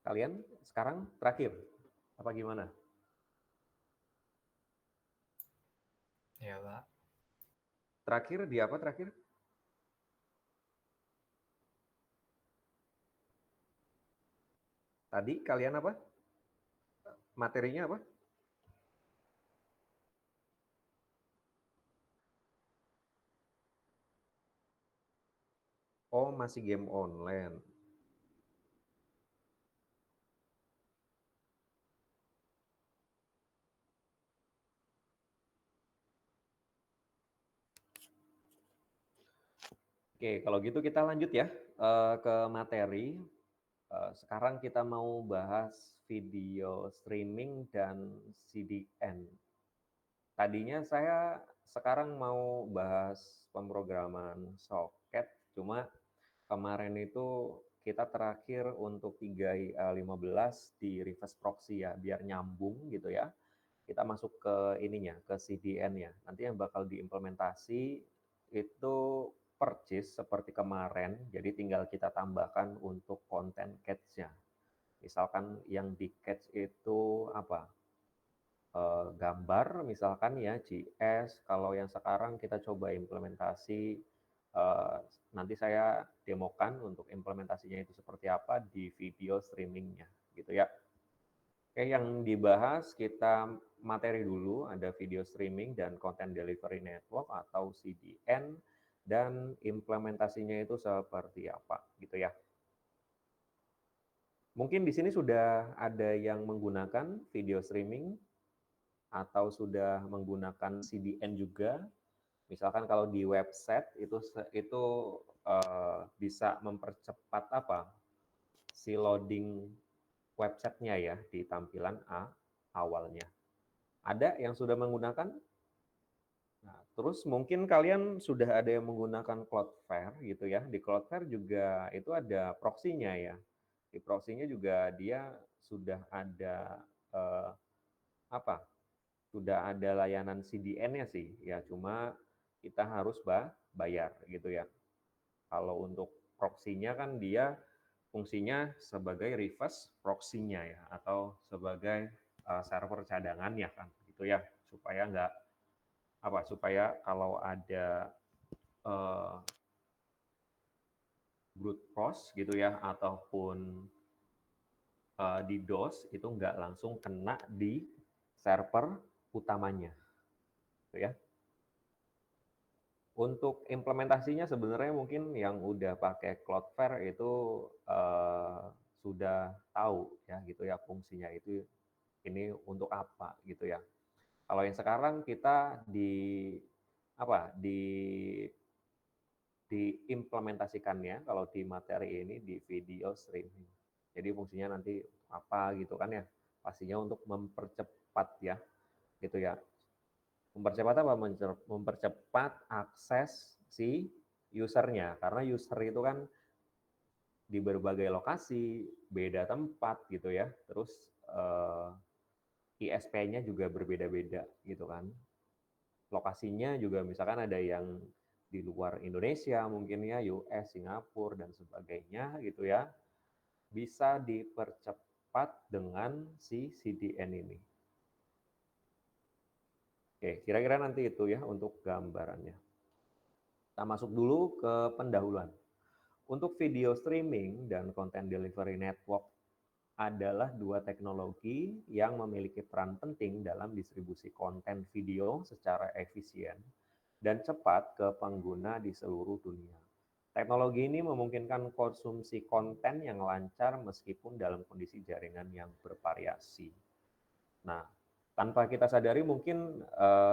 Kalian sekarang terakhir, apa gimana? Ya, Pak. Terakhir di apa terakhir? Tadi kalian apa? Materinya apa? Oh, masih game online. Oke, kalau gitu kita lanjut ya ke materi. Sekarang kita mau bahas video streaming dan CDN. Tadinya saya sekarang mau bahas pemrograman soket, cuma kemarin itu kita terakhir untuk 3IA15 di reverse proxy ya, biar nyambung gitu ya. Kita masuk ke ininya, ke CDN-nya. Nanti yang bakal diimplementasi itu purchase seperti kemarin, jadi tinggal kita tambahkan untuk konten catch-nya. Misalkan yang di catch itu apa? Gambar misalkan ya, JS. Kalau yang sekarang kita coba implementasi, nanti saya demokan untuk implementasinya itu seperti apa di video streamingnya, gitu ya. Oke, yang dibahas kita materi dulu, ada video streaming dan content delivery network atau CDN, dan implementasinya itu seperti apa, gitu ya. Mungkin di sini sudah ada yang menggunakan video streaming atau sudah menggunakan CDN juga. Misalkan kalau di website itu bisa mempercepat apa? Si loading websitenya ya di tampilan awalnya. Ada yang sudah menggunakan? Nah, terus mungkin kalian sudah ada yang menggunakan Cloudflare gitu ya. Di Cloudflare juga itu ada proxy-nya ya. Di proxy-nya juga dia sudah ada apa? Sudah ada layanan CDN-nya sih. Ya cuma kita harus bayar gitu ya. Kalau untuk proxy-nya kan dia fungsinya sebagai reverse proxy-nya ya, atau sebagai server cadangan ya kan, gitu ya, supaya nggak apa, supaya kalau ada uh, brute force gitu ya, ataupun di DOS itu nggak langsung kena di server utamanya, gitu ya. Untuk implementasinya sebenarnya mungkin yang udah pakai Cloudflare itu sudah tahu ya gitu ya fungsinya itu ini untuk apa gitu ya. Kalau yang sekarang kita apa diimplementasikannya kalau di materi ini di video streaming. Jadi fungsinya nanti apa gitu kan ya? Pastinya untuk mempercepat ya gitu ya. Mempercepat apa? Mempercepat akses si usernya, karena user itu kan di berbagai lokasi, beda tempat gitu ya. Terus ISP-nya juga berbeda-beda gitu kan. Lokasinya juga misalkan ada yang di luar Indonesia mungkin ya, US, Singapura dan sebagainya gitu ya. Bisa dipercepat dengan si CDN ini. Oke, kira-kira nanti itu ya untuk gambarannya. Kita masuk dulu ke pendahuluan. Untuk video streaming dan content delivery network adalah dua teknologi yang memiliki peran penting dalam distribusi konten video secara efisien dan cepat ke pengguna di seluruh dunia. Teknologi ini memungkinkan konsumsi konten yang lancar meskipun dalam kondisi jaringan yang bervariasi. Nah, tanpa kita sadari mungkin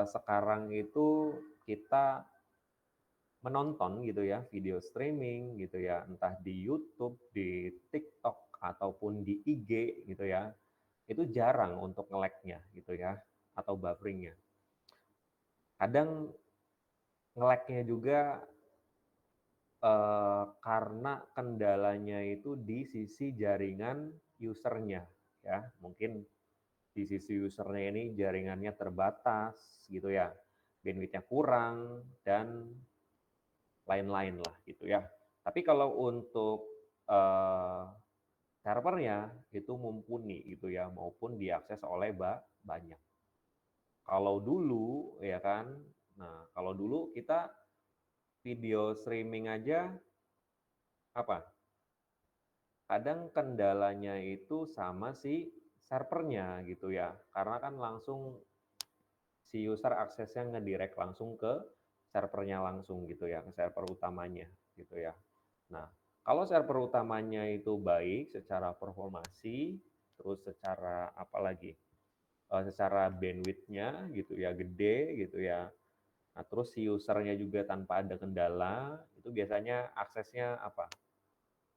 sekarang itu kita menonton gitu ya, video streaming gitu ya, entah di YouTube, di TikTok, ataupun di IG gitu ya, itu jarang untuk nge-lag-nya gitu ya, atau buffering-nya. Kadang nge-lag-nya juga karena kendalanya itu di sisi jaringan usernya ya, mungkin di sisi usernya ini jaringannya terbatas gitu ya, bandwidth-nya kurang, dan lain-lain lah gitu ya. Tapi kalau untuk servernya itu mumpuni gitu ya, maupun diakses oleh banyak. Kalau dulu ya kan, nah kalau dulu kita video streaming aja apa? Kadang kendalanya itu sama si servernya gitu ya, karena kan langsung si user aksesnya ngedirect langsung ke servernya langsung gitu ya, ke server utamanya gitu ya. Nah, kalau server utamanya itu baik secara performasi, terus secara apa lagi? Secara bandwidth-nya gitu ya, gede gitu ya. Nah, terus si usernya juga tanpa ada kendala, itu biasanya aksesnya apa?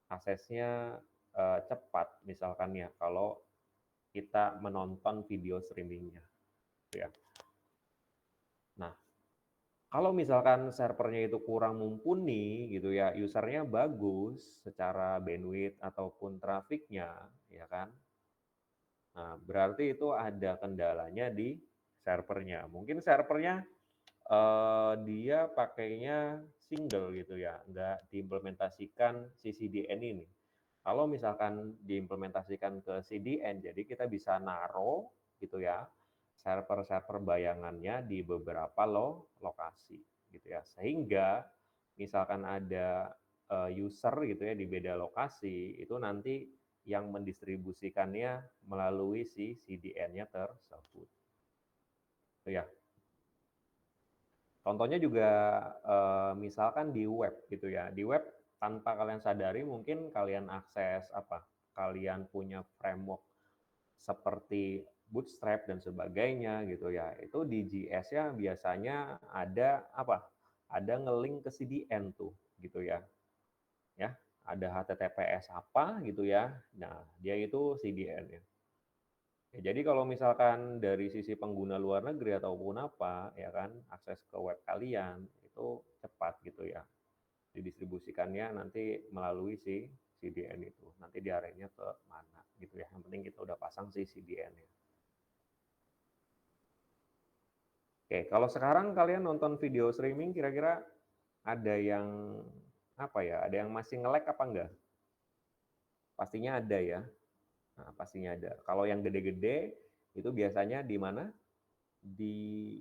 Aksesnya cepat misalkan ya, kalau kita menonton video streamingnya. Gitu ya. Nah, kalau misalkan servernya itu kurang mumpuni gitu ya, usernya bagus secara bandwidth ataupun trafiknya, ya kan? Nah, berarti itu ada kendalanya di servernya. Mungkin servernya dia pakainya single gitu ya, nggak diimplementasikan si CDN ini. Kalau misalkan diimplementasikan ke CDN, jadi kita bisa naruh gitu ya, server-server bayangannya di beberapa lokasi gitu ya. Sehingga misalkan ada user gitu ya di beda lokasi, itu nanti yang mendistribusikannya melalui si CDN-nya tersebut. Itu ya. Contohnya juga misalkan di web gitu ya. Di web tanpa kalian sadari mungkin kalian akses apa? Kalian punya framework seperti Bootstrap dan sebagainya gitu ya. Itu di JS-nya biasanya ada apa? Ada nge-link ke CDN tuh gitu ya. Ya, ada HTTPS apa gitu ya. Nah, dia itu CDN-nya. Ya, jadi kalau misalkan dari sisi pengguna luar negeri ataupun apa, ya kan, akses ke web kalian itu cepat gitu ya. Didistribusikannya nanti melalui si CDN itu. Nanti diarahnya ke mana gitu ya. Yang penting kita udah pasang si CDN-nya. Oke, kalau sekarang kalian nonton video streaming kira-kira ada yang apa ya? Ada yang masih nge-lag apa enggak? Pastinya ada ya. Nah, pastinya ada. Kalau yang gede-gede itu biasanya di mana? Di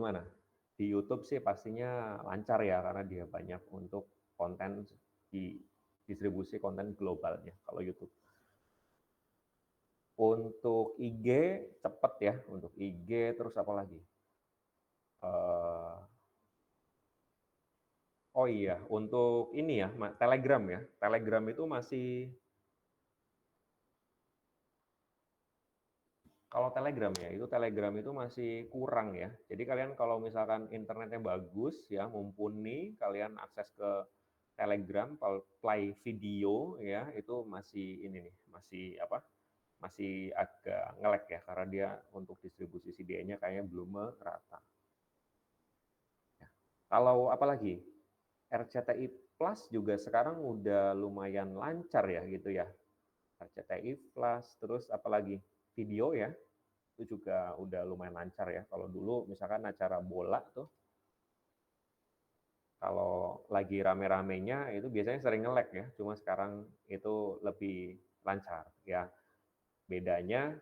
mana? Di YouTube sih pastinya lancar ya karena dia banyak untuk konten di distribusi konten globalnya kalau YouTube. Untuk IG cepet ya, untuk IG terus apa lagi? Oh iya, untuk ini ya, Telegram ya. Telegram itu masih, kalau Telegram ya, itu Telegram itu masih kurang ya. Jadi kalian kalau misalkan internetnya bagus ya, mumpuni, kalian akses ke Telegram, play video ya, itu masih ini nih, masih apa? Masih agak nge-lag ya, karena dia untuk distribusi CDN-nya kayaknya belum merata. Ya. Kalau apalagi RCTI Plus juga sekarang udah lumayan lancar ya gitu ya. RCTI Plus, terus apalagi video ya, itu juga udah lumayan lancar ya. Kalau dulu misalkan acara bola tuh, kalau lagi rame-ramenya itu biasanya sering nge-lag ya, cuma sekarang itu lebih lancar ya. Bedanya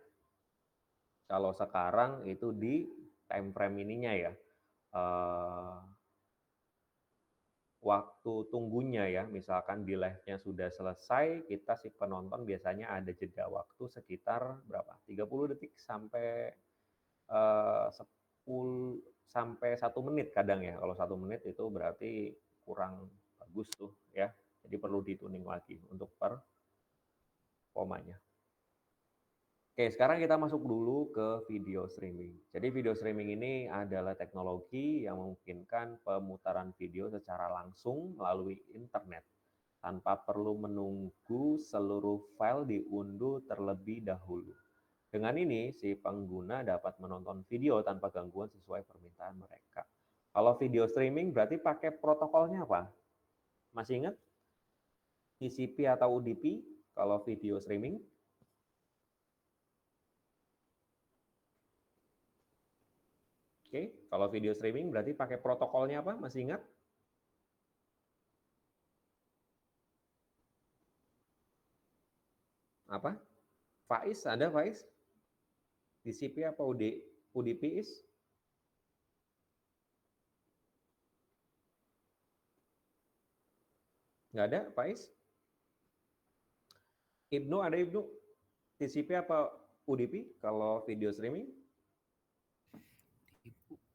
kalau sekarang itu di time frame ininya ya, waktu tunggunya ya, misalkan di live-nya sudah selesai, kita si penonton biasanya ada jeda waktu sekitar berapa? 30 detik sampai 10 sampai 1 menit kadang ya. Kalau 1 menit itu berarti kurang bagus tuh ya. Jadi perlu dituning lagi untuk performanya. Oke, sekarang kita masuk dulu ke video streaming. Jadi video streaming ini adalah teknologi yang memungkinkan pemutaran video secara langsung melalui internet tanpa perlu menunggu seluruh file diunduh terlebih dahulu. Dengan ini, si pengguna dapat menonton video tanpa gangguan sesuai permintaan mereka. Kalau video streaming berarti pakai protokolnya apa? Masih ingat? TCP atau UDP kalau video streaming? Oke, kalau video streaming berarti pakai protokolnya apa? Masih ingat? Apa? Faiz, ada Faiz? TCP apa UDP is? Nggak ada, Faiz? Ibnu, ada Ibnu? TCP apa UDP kalau video streaming?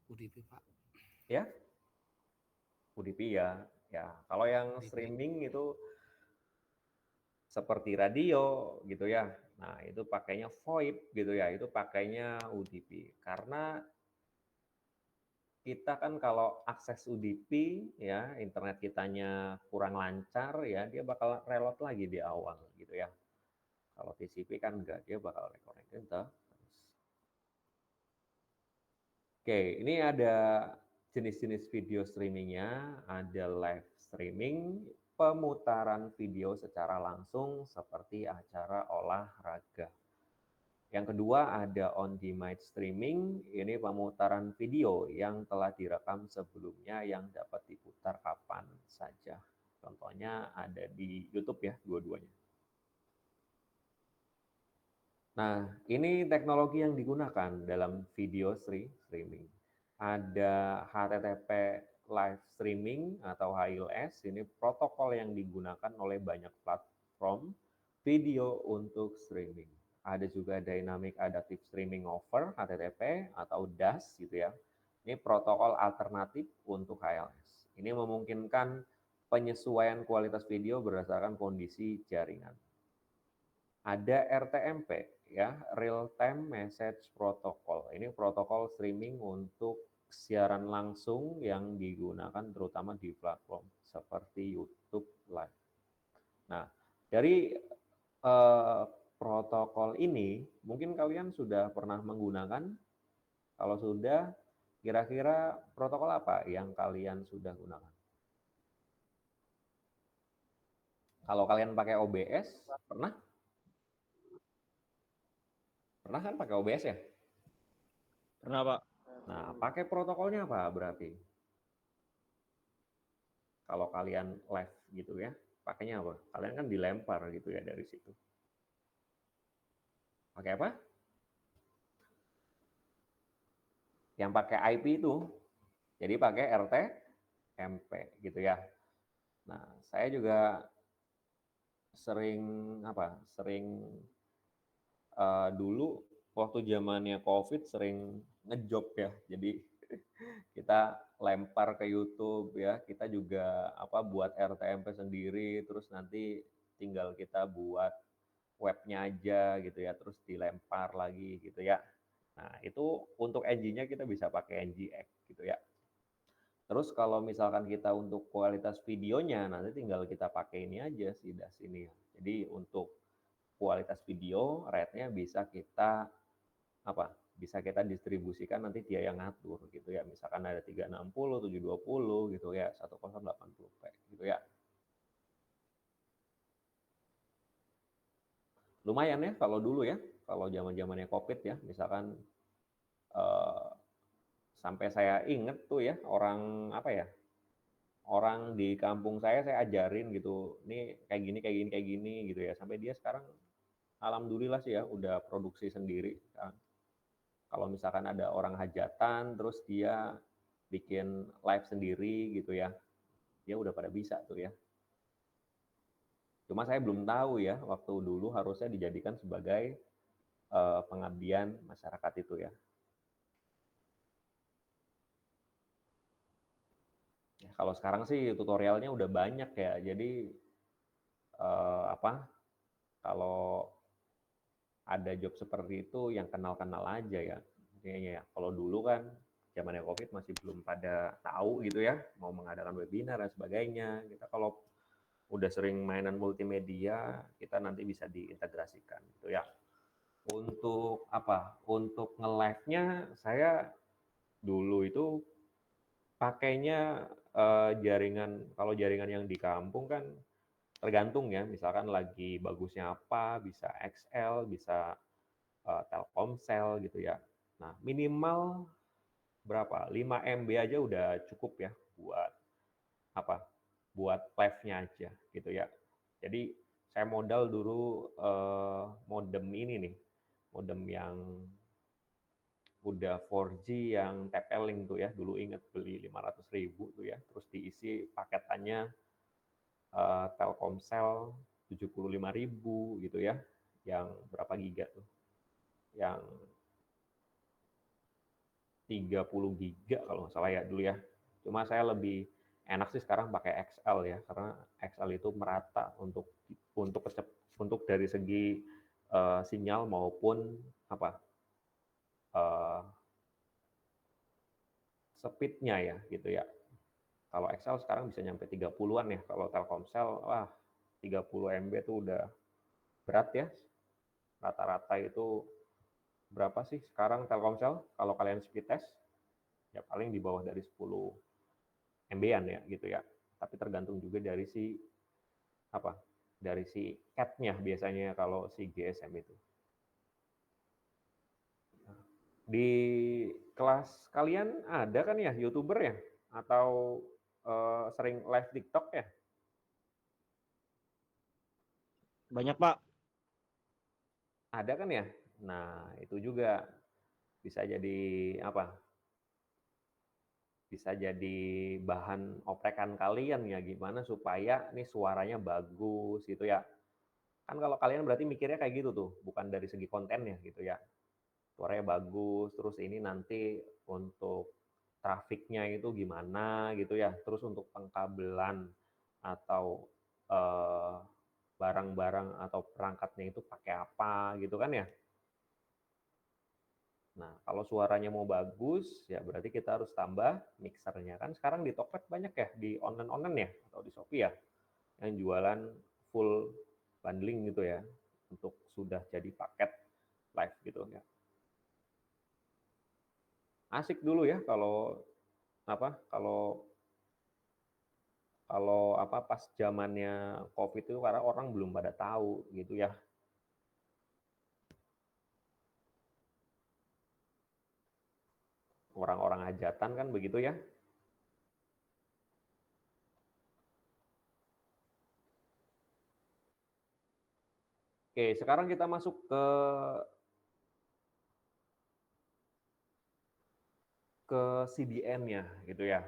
UDP, Pak. Ya? UDP ya. Ya, kalau yang UDP. streaming itu seperti radio gitu ya. Nah, itu pakainya VoIP gitu ya. Itu pakainya UDP. Karena kita kan kalau akses UDP ya, internet kitanya kurang lancar ya, dia bakal reload lagi di awal gitu ya. Kalau TCP kan enggak, dia bakal reconnecting terus. Oke, ini ada jenis-jenis video streamingnya, ada live streaming, pemutaran video secara langsung seperti acara olahraga. Yang kedua ada on-demand streaming, ini pemutaran video yang telah direkam sebelumnya yang dapat diputar kapan saja. Contohnya ada di YouTube ya, dua-duanya. Nah, ini teknologi yang digunakan dalam video streaming. Ada HTTP live streaming atau HLS, ini protokol yang digunakan oleh banyak platform video untuk streaming. Ada juga Dynamic Adaptive Streaming Over HTTP atau DAS gitu ya. Ini protokol alternatif untuk HLS. Ini memungkinkan penyesuaian kualitas video berdasarkan kondisi jaringan. Ada RTMP ya, Real Time Message Protocol. Ini protokol streaming untuk siaran langsung yang digunakan terutama di platform seperti YouTube Live. Nah, dari protokol ini mungkin kalian sudah pernah menggunakan. Kalau sudah, kira-kira protokol apa yang kalian sudah gunakan? Kalau kalian pakai OBS, pernah? Pernah kan pakai OBS ya? Pernah, Pak. Nah, pakai protokolnya apa berarti? Kalau kalian live gitu ya, pakainya apa? Kalian kan dilempar gitu ya dari situ. Pakai apa? Yang pakai IP itu. Jadi pakai RTMP gitu ya. Nah, saya juga sering dulu waktu zamannya COVID sering ngejob ya. Jadi kita lempar ke YouTube ya, kita juga buat RTMP sendiri, terus nanti tinggal kita buat webnya aja gitu ya, terus dilempar lagi gitu ya. Nah, itu untuk engine-nya kita bisa pakai NGX gitu ya. Terus kalau misalkan kita untuk kualitas videonya, nanti tinggal kita pakai ini aja si DAS ini. Jadi untuk kualitas video, rate-nya bisa kita bisa kita distribusikan, nanti dia yang ngatur gitu ya. Misalkan ada 360, 720 gitu ya, 1080p gitu ya. Lumayan ya kalau dulu ya, kalau zaman-zamannya COVID ya, misalkan sampai saya inget tuh ya, orang di kampung saya ajarin gitu, ini kayak gini gitu ya, sampai dia sekarang alhamdulillah sih ya udah produksi sendiri kan. Kalau misalkan ada orang hajatan terus dia bikin live sendiri gitu ya, dia udah pada bisa tuh ya. Cuma saya belum tahu ya, waktu dulu harusnya dijadikan sebagai pengabdian masyarakat itu ya. Kalau sekarang sih tutorialnya udah banyak ya, jadi kalau ada job seperti itu yang kenal-kenal aja ya. Kayaknya ya. Kalau dulu kan zamannya COVID masih belum pada tahu gitu ya, mau mengadakan webinar dan sebagainya. Kita kalau udah sering mainan multimedia, kita nanti bisa diintegrasikan gitu ya. Untuk Untuk nge-live-nya saya dulu itu pakainya kalau jaringan yang di kampung kan tergantung ya, misalkan lagi bagusnya apa, bisa XL, bisa Telkomsel gitu ya. Nah, minimal berapa? 5 MB aja udah cukup ya buat Buat live-nya aja gitu ya. Jadi saya modal dulu modem ini nih, modem yang udah 4G yang TP-Link tuh ya, dulu inget beli 500.000 tuh ya, terus diisi paketannya Telkomsel 75.000 gitu ya, yang berapa giga tuh, yang 30 giga kalau nggak salah ya dulu ya. Cuma saya lebih enak sih sekarang pakai XL ya, karena XL itu merata untuk dari segi sinyal maupun apa speed-nya ya gitu ya. Kalau XL sekarang bisa nyampe 30-an ya, kalau Telkomsel wah 30 MB itu udah berat ya. Rata-rata itu berapa sih sekarang Telkomsel kalau kalian speed test? Ya paling di bawah dari 10 MB-an ya gitu ya. Tapi tergantung juga dari si apa? Dari si CAT-nya biasanya kalau si GSM itu. Di kelas kalian ada kan ya YouTuber ya? Atau sering live TikTok ya? Banyak, Pak. Ada kan ya? Nah, itu juga bisa jadi apa? Bisa jadi bahan oprekan kalian ya, gimana supaya nih suaranya bagus gitu ya. Kan kalau kalian berarti mikirnya kayak gitu tuh, bukan dari segi kontennya gitu ya. Suaranya bagus, terus ini nanti untuk trafiknya itu gimana gitu ya. Terus untuk pengkabelan atau eh, barang-barang atau perangkatnya itu pakai apa gitu kan ya. Nah, kalau suaranya mau bagus, ya berarti kita harus tambah mixernya. Kan sekarang di Tokped banyak ya, di online-online ya, atau di Shopee ya, yang jualan full bundling gitu ya, untuk sudah jadi paket live gitu ya. Asik dulu ya kalau apa kalau kalau apa pas zamannya COVID itu karena orang belum pada tahu gitu ya. Orang-orang hajatan kan begitu ya. Oke, sekarang kita masuk ke CDN-nya gitu ya.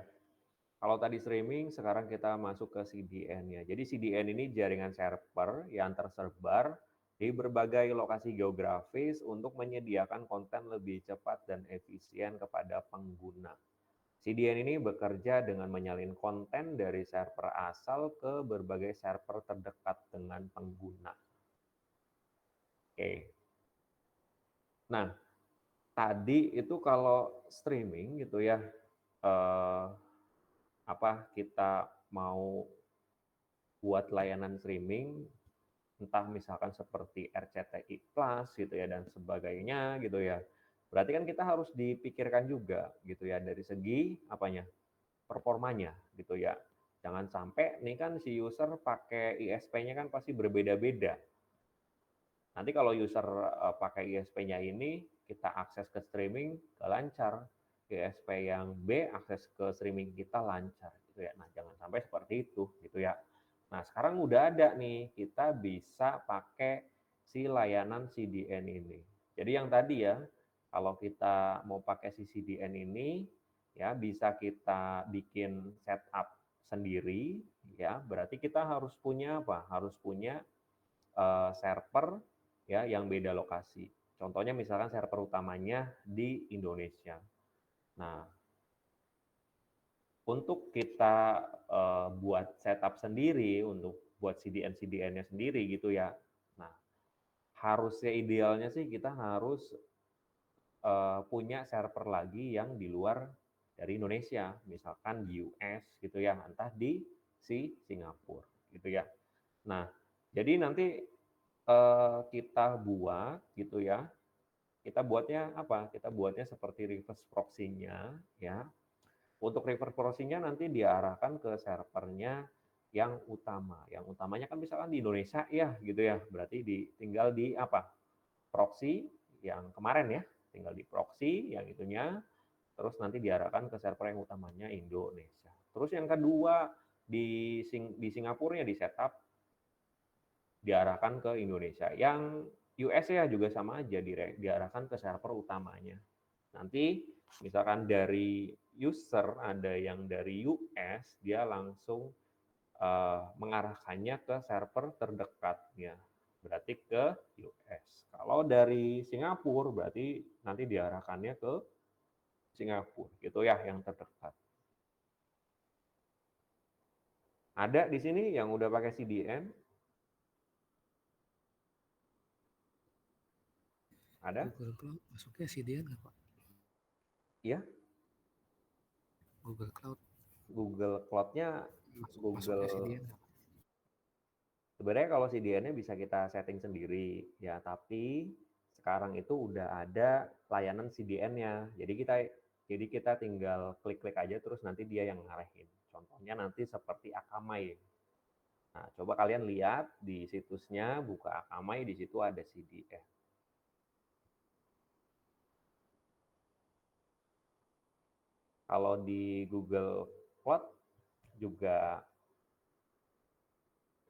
Kalau tadi streaming, sekarang kita masuk ke CDN-nya. Jadi CDN ini jaringan server yang tersebar di berbagai lokasi geografis untuk menyediakan konten lebih cepat dan efisien kepada pengguna. CDN ini bekerja dengan menyalin konten dari server asal ke berbagai server terdekat dengan pengguna. Oke. Nah, tadi itu kalau streaming gitu ya, kita mau buat layanan streaming, entah misalkan seperti RCTI Plus gitu ya dan sebagainya gitu ya. Berarti kan kita harus dipikirkan juga gitu ya dari segi apanya? Performanya gitu ya. Jangan sampai nih kan si user pakai ISP-nya kan pasti berbeda-beda. Nanti kalau user pakai ISP-nya ini kita akses ke streaming gak lancar. ISP yang B akses ke streaming kita lancar gitu ya. Nah, jangan sampai seperti itu gitu ya. Nah, sekarang udah ada nih, kita bisa pakai si layanan CDN ini. Jadi yang tadi ya, kalau kita mau pakai si CDN ini, ya bisa kita bikin setup sendiri, ya berarti kita harus punya apa? Harus punya server ya yang beda lokasi. Contohnya misalkan server utamanya di Indonesia. Nah, untuk kita buat setup sendiri, untuk buat CDN-CDN-nya sendiri gitu ya. Nah, harusnya idealnya sih kita harus punya server lagi yang di luar dari Indonesia, misalkan di US gitu ya, entah di Singapura gitu ya. Nah, jadi nanti kita buat gitu ya. Kita buatnya apa? Kita buatnya seperti reverse proxy-nya ya. Untuk reverse proxy-nya nanti diarahkan ke servernya yang utama. Yang utamanya kan misalkan di Indonesia ya gitu ya. Berarti tinggal di apa? Proxy yang kemarin ya. Tinggal di proxy yang itunya, terus nanti diarahkan ke server yang utamanya Indonesia. Terus yang kedua di Singapura ya di setup diarahkan ke Indonesia. Yang US ya juga sama aja, diarahkan ke server utamanya. Nanti misalkan dari user, ada yang dari US, dia langsung mengarahkannya ke server terdekatnya, berarti ke US. Kalau dari Singapura, berarti nanti diarahkannya ke Singapura, gitu ya, yang terdekat. Ada di sini yang udah pakai CDN? Ada? Google Cloud masuknya CDN nggak Pak? Iya. Google Cloud Google Cloud-nya masuknya Google. CDN nggak Pak? Sebenarnya kalau CDN-nya bisa kita setting sendiri ya, tapi sekarang itu udah ada layanan CDN-nya. Jadi kita tinggal klik-klik aja terus nanti dia yang ngarahin. Contohnya nanti seperti Akamai. Nah, coba kalian lihat di situsnya, buka Akamai, di situ ada CDN. Kalau di Google Cloud juga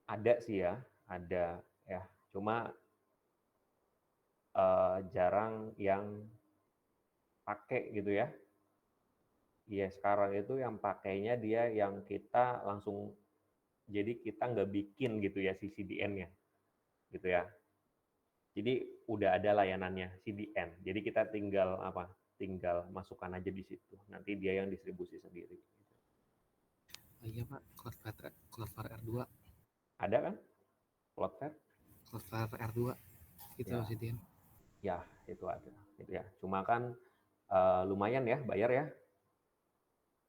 ada sih ya, ada ya. Cuma jarang yang pakai gitu ya. Iya, sekarang itu yang pakainya dia yang kita langsung, jadi kita nggak bikin gitu ya si CDN-nya, gitu ya. Jadi udah ada layanannya CDN. Jadi kita tinggal apa? Tinggal masukkan aja di situ. Nanti dia yang distribusi sendiri. Oh, iya Pak, Cloudflare R2. Ada kan? Cloudflare? Cloudflare R2 itu Ya. CDN. Ya, itu ada. Gitu ya. Cuma kan lumayan ya, bayar ya.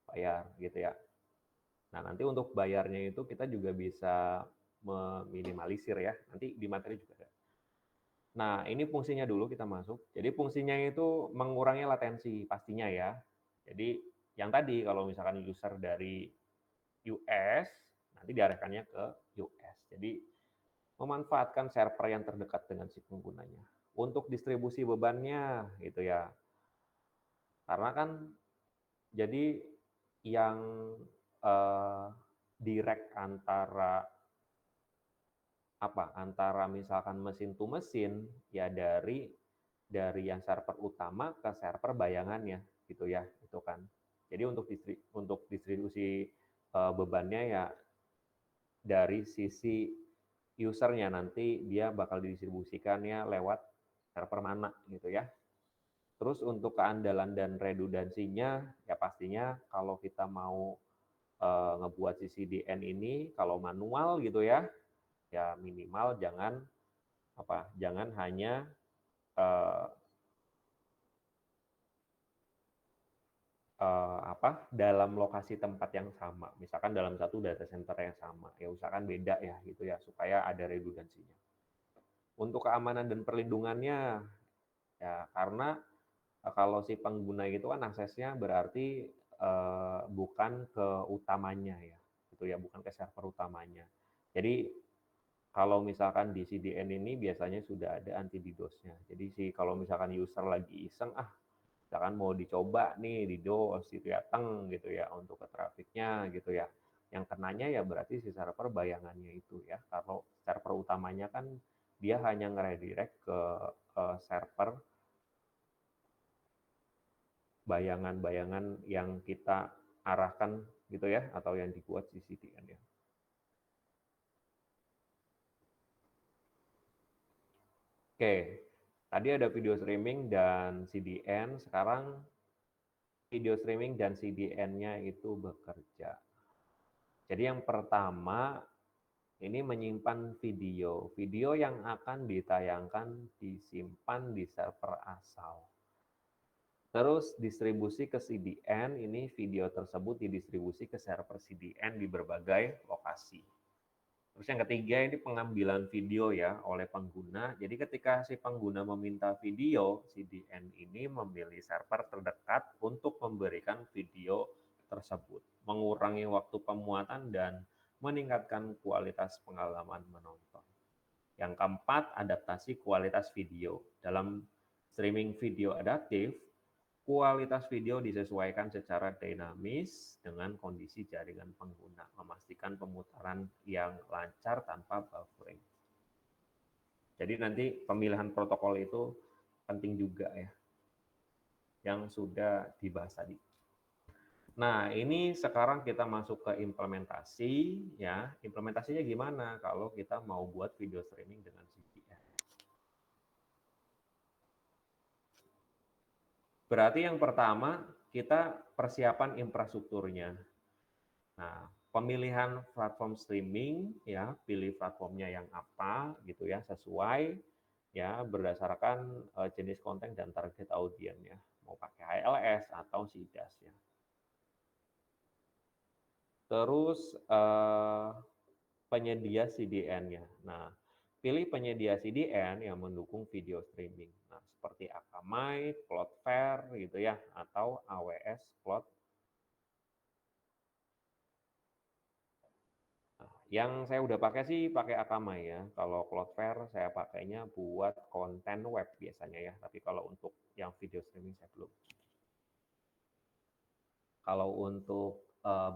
Bayar gitu ya. Nah, nanti untuk bayarnya itu kita juga bisa meminimalisir ya. Nanti di materi juga ada. Nah, ini fungsinya dulu kita masuk. Jadi fungsinya itu mengurangi latensi pastinya ya. Jadi yang tadi kalau misalkan user dari US, nanti diarahkannya ke US. Jadi memanfaatkan server yang terdekat dengan si penggunanya. Untuk distribusi bebannya gitu ya. Karena kan jadi yang direct antara misalkan mesin to mesin ya dari yang server utama ke server bayangannya gitu ya, itu kan. Jadi untuk distribusi bebannya ya dari sisi usernya, nanti dia bakal didistribusikannya lewat server mana gitu ya. Terus untuk keandalan dan redundansinya ya pastinya kalau kita mau ngebuat si CDN ini kalau manual gitu ya, ya minimal jangan hanya dalam lokasi tempat yang sama, misalkan dalam satu data center yang sama, ya usahakan beda ya gitu ya supaya ada redundansinya. Untuk keamanan dan perlindungannya ya karena kalau si pengguna itu kan aksesnya berarti bukan ke utamanya ya gitu ya, bukan ke server utamanya. Jadi kalau misalkan di CDN ini biasanya sudah ada anti DDoS-nya. Jadi kalau misalkan user lagi iseng, misalkan mau dicoba nih DDoS gitu ya, gitu ya untuk ke trafficnya gitu ya. Yang kenanya ya berarti si server bayangannya itu ya. Kalau server utamanya kan dia hanya ngeredirect ke server bayangan-bayangan yang kita arahkan gitu ya, atau yang dibuat di CDN ya. Oke, tadi ada video streaming dan CDN, sekarang video streaming dan CDN-nya itu bekerja. Jadi yang pertama, ini menyimpan video. Video yang akan ditayangkan disimpan di server asal. Terus distribusi ke CDN, ini video tersebut didistribusi ke server CDN di berbagai lokasi. Terus yang ketiga ini pengambilan video ya oleh pengguna. Jadi ketika si pengguna meminta video, CDN ini memilih server terdekat untuk memberikan video tersebut, mengurangi waktu pemuatan dan meningkatkan kualitas pengalaman menonton. Yang keempat, adaptasi kualitas video. Dalam streaming video adaptif, kualitas video disesuaikan secara dinamis dengan kondisi jaringan pengguna, memastikan pemutaran yang lancar tanpa buffering. Jadi nanti pemilihan protokol itu penting juga ya, yang sudah dibahas tadi. Nah, ini sekarang kita masuk ke implementasi ya. Implementasinya gimana kalau kita mau buat video streaming dengan CDN? Berarti yang pertama kita persiapan infrastrukturnya. Nah, pemilihan platform streaming ya, pilih platformnya yang apa gitu ya, sesuai ya berdasarkan jenis konten dan target audiennya. Mau pakai HLS atau CDAS ya. Terus penyedia CDN-nya. Nah, pilih penyedia CDN yang mendukung video streaming. Nah, seperti Akamai, Cloudflare gitu ya, atau AWS Cloud. Nah, yang saya udah pakai sih pakai Akamai ya. Kalau Cloudflare saya pakainya buat konten web biasanya ya. Tapi kalau untuk yang video streaming saya belum. Kalau untuk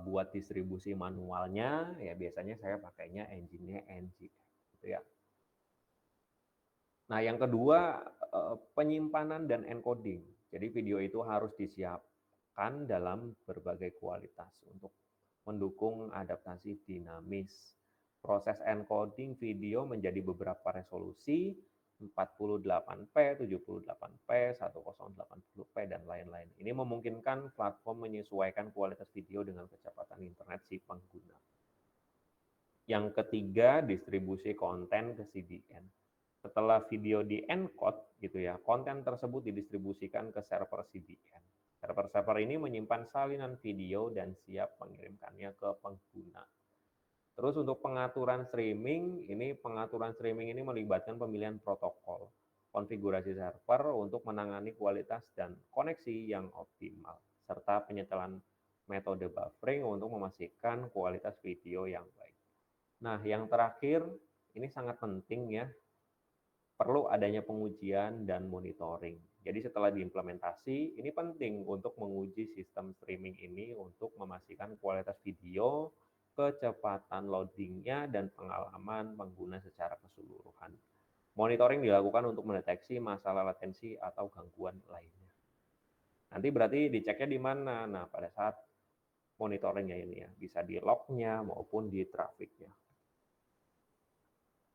buat distribusi manualnya, ya biasanya saya pakainya engine-nya NGX gitu ya. Nah, yang kedua penyimpanan dan encoding. Jadi video itu harus disiapkan dalam berbagai kualitas untuk mendukung adaptasi dinamis. Proses encoding video menjadi beberapa resolusi 48p, 78p, 1080p, dan lain-lain. Ini memungkinkan platform menyesuaikan kualitas video dengan kecepatan internet si pengguna. Yang ketiga, distribusi konten ke CDN. Setelah video di-encode gitu ya, konten tersebut didistribusikan ke server CDN. Server-server ini menyimpan salinan video dan siap mengirimkannya ke pengguna. Terus untuk pengaturan streaming ini melibatkan pemilihan protokol, konfigurasi server untuk menangani kualitas dan koneksi yang optimal, serta penyetelan metode buffering untuk memastikan kualitas video yang baik. Nah, yang terakhir, ini sangat penting ya, perlu adanya pengujian dan monitoring. Jadi setelah diimplementasi, ini penting untuk menguji sistem streaming ini untuk memastikan kualitas video, kecepatan loadingnya, dan pengalaman pengguna secara keseluruhan. Monitoring dilakukan untuk mendeteksi masalah latensi atau gangguan lainnya. Nanti berarti diceknya di mana? Nah, pada saat monitoringnya ini ya, bisa di lognya maupun di trafficnya.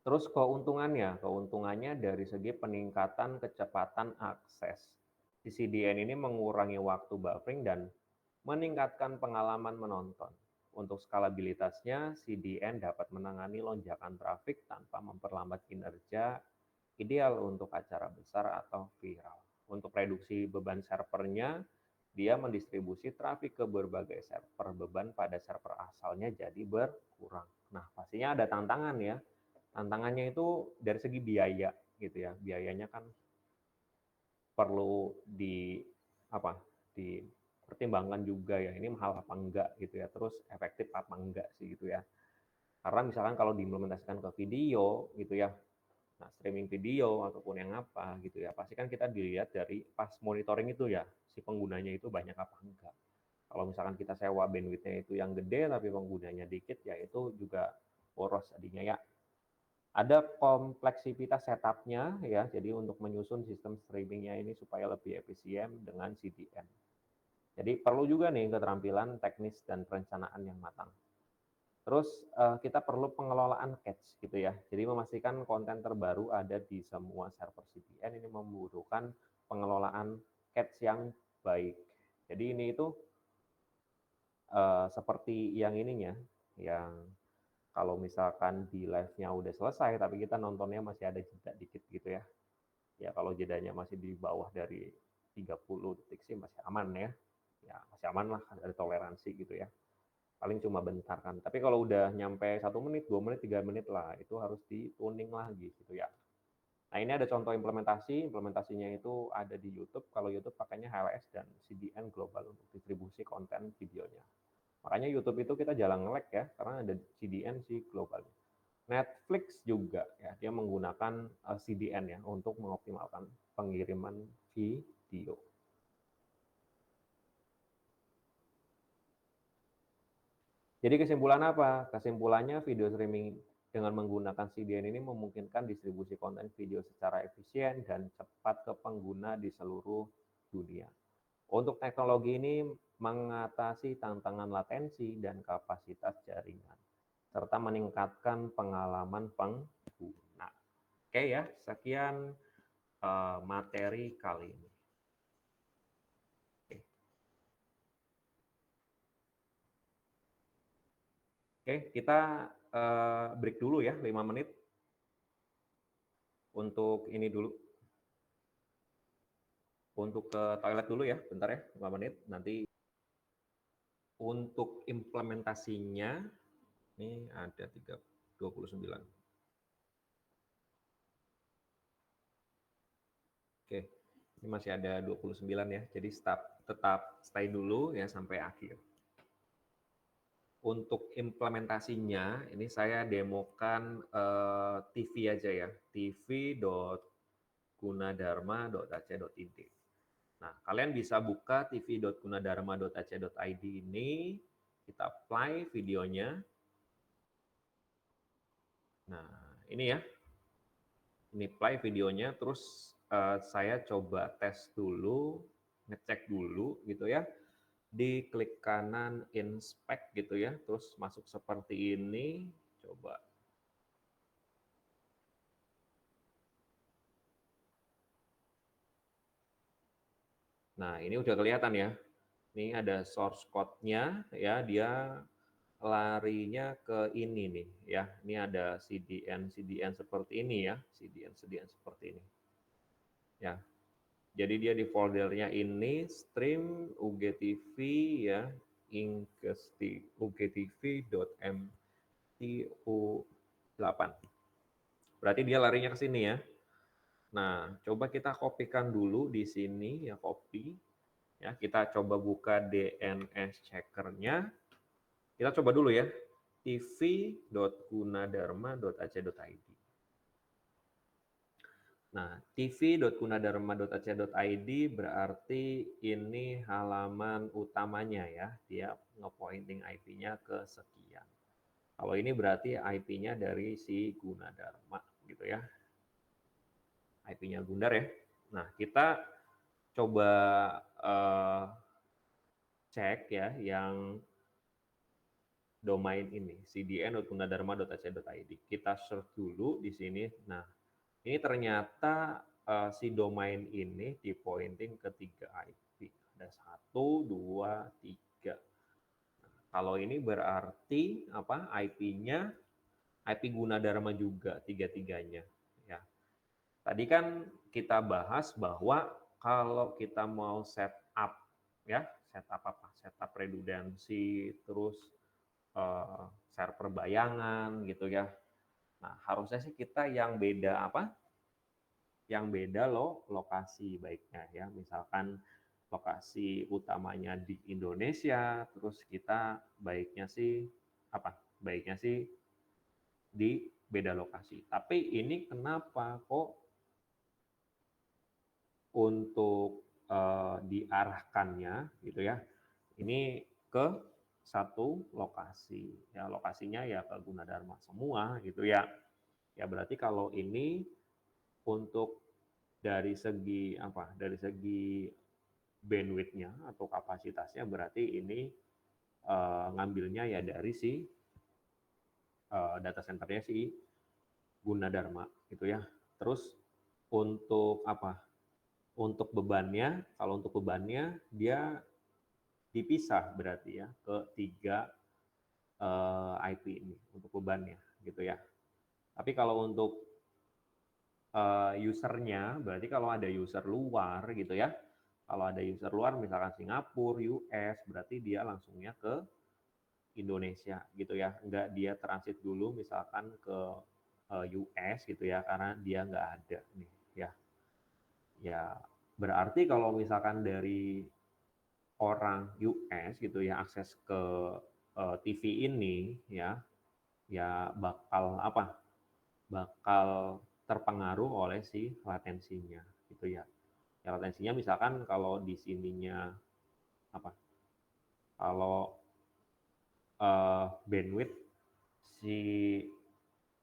Terus keuntungannya dari segi peningkatan kecepatan akses. Di CDN ini mengurangi waktu buffering dan meningkatkan pengalaman menonton. Untuk skalabilitasnya, CDN dapat menangani lonjakan trafik tanpa memperlambat kinerja, ideal untuk acara besar atau viral. Untuk reduksi beban servernya, dia mendistribusi trafik ke berbagai server. Beban pada server asalnya jadi berkurang. Nah, pastinya ada tantangan ya. Tantangannya itu dari segi biaya gitu ya. Biayanya kan perlu dipertimbangkan juga ya. Ini mahal apa enggak gitu ya. Terus efektif apa enggak sih gitu ya. Karena misalkan kalau diimplementasikan ke video gitu ya. Nah, streaming video ataupun yang apa gitu ya. Pasti kan kita dilihat dari pas monitoring itu ya, si penggunanya itu banyak apa enggak. Kalau misalkan kita sewa bandwidth-nya itu yang gede tapi penggunanya dikit ya itu juga boros tadinya ya. Ada kompleksitas setup-nya ya, jadi untuk menyusun sistem streaming-nya ini supaya lebih efisien dengan CDN. Jadi perlu juga nih keterampilan teknis dan perencanaan yang matang. Terus kita perlu pengelolaan cache gitu ya. Jadi memastikan konten terbaru ada di semua server CDN ini membutuhkan pengelolaan cache yang baik. Jadi ini itu seperti yang ininya, yang kalau misalkan di live-nya udah selesai, tapi kita nontonnya masih ada jeda dikit gitu ya. Ya kalau jedanya masih di bawah dari 30 detik sih masih aman ya. Ya masih aman lah, ada toleransi gitu ya. Paling cuma bentar kan. Tapi kalau udah nyampe 1 menit, 2 menit, 3 menit lah, itu harus di-tuning lagi gitu ya. Nah ini ada contoh implementasinya itu ada di YouTube. Kalau YouTube pakainya HLS dan CDN global untuk distribusi konten videonya. Makanya YouTube itu kita jarang nge-lag ya, karena ada CDN si globalnya. Netflix juga ya, dia menggunakan CDN ya untuk mengoptimalkan pengiriman video. Jadi kesimpulan apa? Kesimpulannya video streaming Dengan menggunakan CDN ini memungkinkan distribusi konten video secara efisien dan cepat ke pengguna di seluruh dunia. Untuk teknologi ini mengatasi tantangan latensi dan kapasitas jaringan, serta meningkatkan pengalaman pengguna. Oke ya, sekian materi kali ini. Oke, kita break dulu ya, 5 menit. Untuk ini dulu. Untuk ke toilet dulu ya, bentar ya, 5 menit. Nanti untuk implementasinya, ini ada 29. Oke, ini masih ada 29 ya, jadi tetap stay dulu ya sampai akhir. Untuk implementasinya, ini saya demokan TV aja ya, tv.gunadarma.ac.id. Nah, kalian bisa buka tv.gunadarma.ac.id ini, kita play videonya. Nah, ini ya, ini play videonya, terus saya coba tes dulu, ngecek dulu gitu ya. Di klik kanan inspect gitu ya, terus masuk seperti ini, coba. Nah, ini udah kelihatan ya. Ini ada source code-nya ya, dia larinya ke ini nih ya. Ini ada CDN seperti ini ya, CDN seperti ini. Ya. Jadi dia di foldernya ini stream UGTV ya, ugtv.mto8. Berarti dia larinya ke sini ya. Nah, coba kita kopikan dulu di sini ya, copy. Ya, kita coba buka DNS checker-nya. Kita coba dulu ya, tv.gunadarma.ac.id. Nah, tv.gunadarma.ac.id berarti ini halaman utamanya ya, dia nge-pointing IP-nya ke sekian. Kalau ini berarti IP-nya dari si Gunadarma gitu ya. IP-nya Gundar ya. Nah, kita coba cek ya yang domain ini, cdn.gunadarma.ac.id. Kita search dulu di sini. Nah, ini ternyata si domain ini di pointing ke 3 IP. Ada 1, 2, 3. Nah, kalau ini berarti apa? IP-nya IP Gunadarma juga, tiga-tiganya. Ya. Tadi kan kita bahas bahwa kalau kita mau setup ya, setup apa? Setup redundancy, terus server bayangan gitu ya. Nah, harusnya sih kita yang beda apa? Yang beda lokasi baiknya ya. Misalkan lokasi utamanya di Indonesia, terus kita baiknya sih apa? Baiknya sih di beda lokasi. Tapi ini kenapa kok untuk diarahkannya gitu ya, ini ke satu lokasi ya, lokasinya ya ke Gunadarma semua gitu ya. Ya berarti kalau ini untuk dari segi apa, dari segi bandwidth-nya atau kapasitasnya berarti ini ngambilnya ya dari si data center-nya si Gunadarma gitu ya. Terus untuk apa? Untuk bebannya, kalau untuk bebannya dia dipisah berarti ya ke 3 IP ini untuk bebannya gitu ya. Tapi kalau untuk usernya, berarti kalau ada user luar gitu ya, kalau ada user luar misalkan Singapura, US, berarti dia langsungnya ke Indonesia gitu ya, enggak dia transit dulu misalkan ke US gitu ya, karena dia nggak ada nih ya. Ya berarti kalau misalkan dari orang US gitu ya akses ke TV ini ya, ya bakal apa? Bakal terpengaruh oleh si latensinya gitu ya. Ya latensinya misalkan kalau di sininya apa? Kalau bandwidth si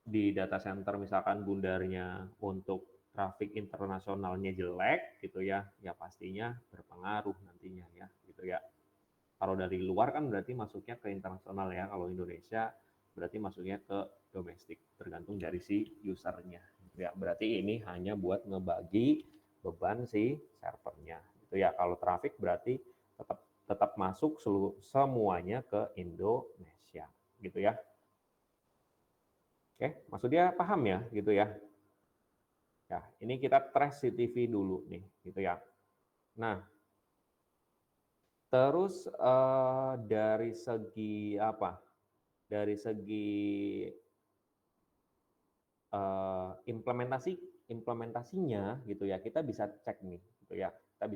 di data center misalkan bundarnya untuk traffic internasionalnya jelek gitu ya, ya pastinya berpengaruh nantinya ya, gitu ya. Kalau dari luar kan berarti masuknya ke internasional ya, kalau Indonesia berarti masuknya ke domestik, tergantung dari si usernya. Ya, berarti ini hanya buat ngebagi beban si servernya. Gitu ya. Kalau traffic berarti tetap masuk semuanya ke Indonesia, gitu ya. Oke, maksudnya paham ya, gitu ya. Ya, ini kita trace CCTV dulu nih, gitu ya. Nah, terus dari segi apa? Dari segi implementasinya gitu ya, kita bisa cek nih, gitu ya. Kita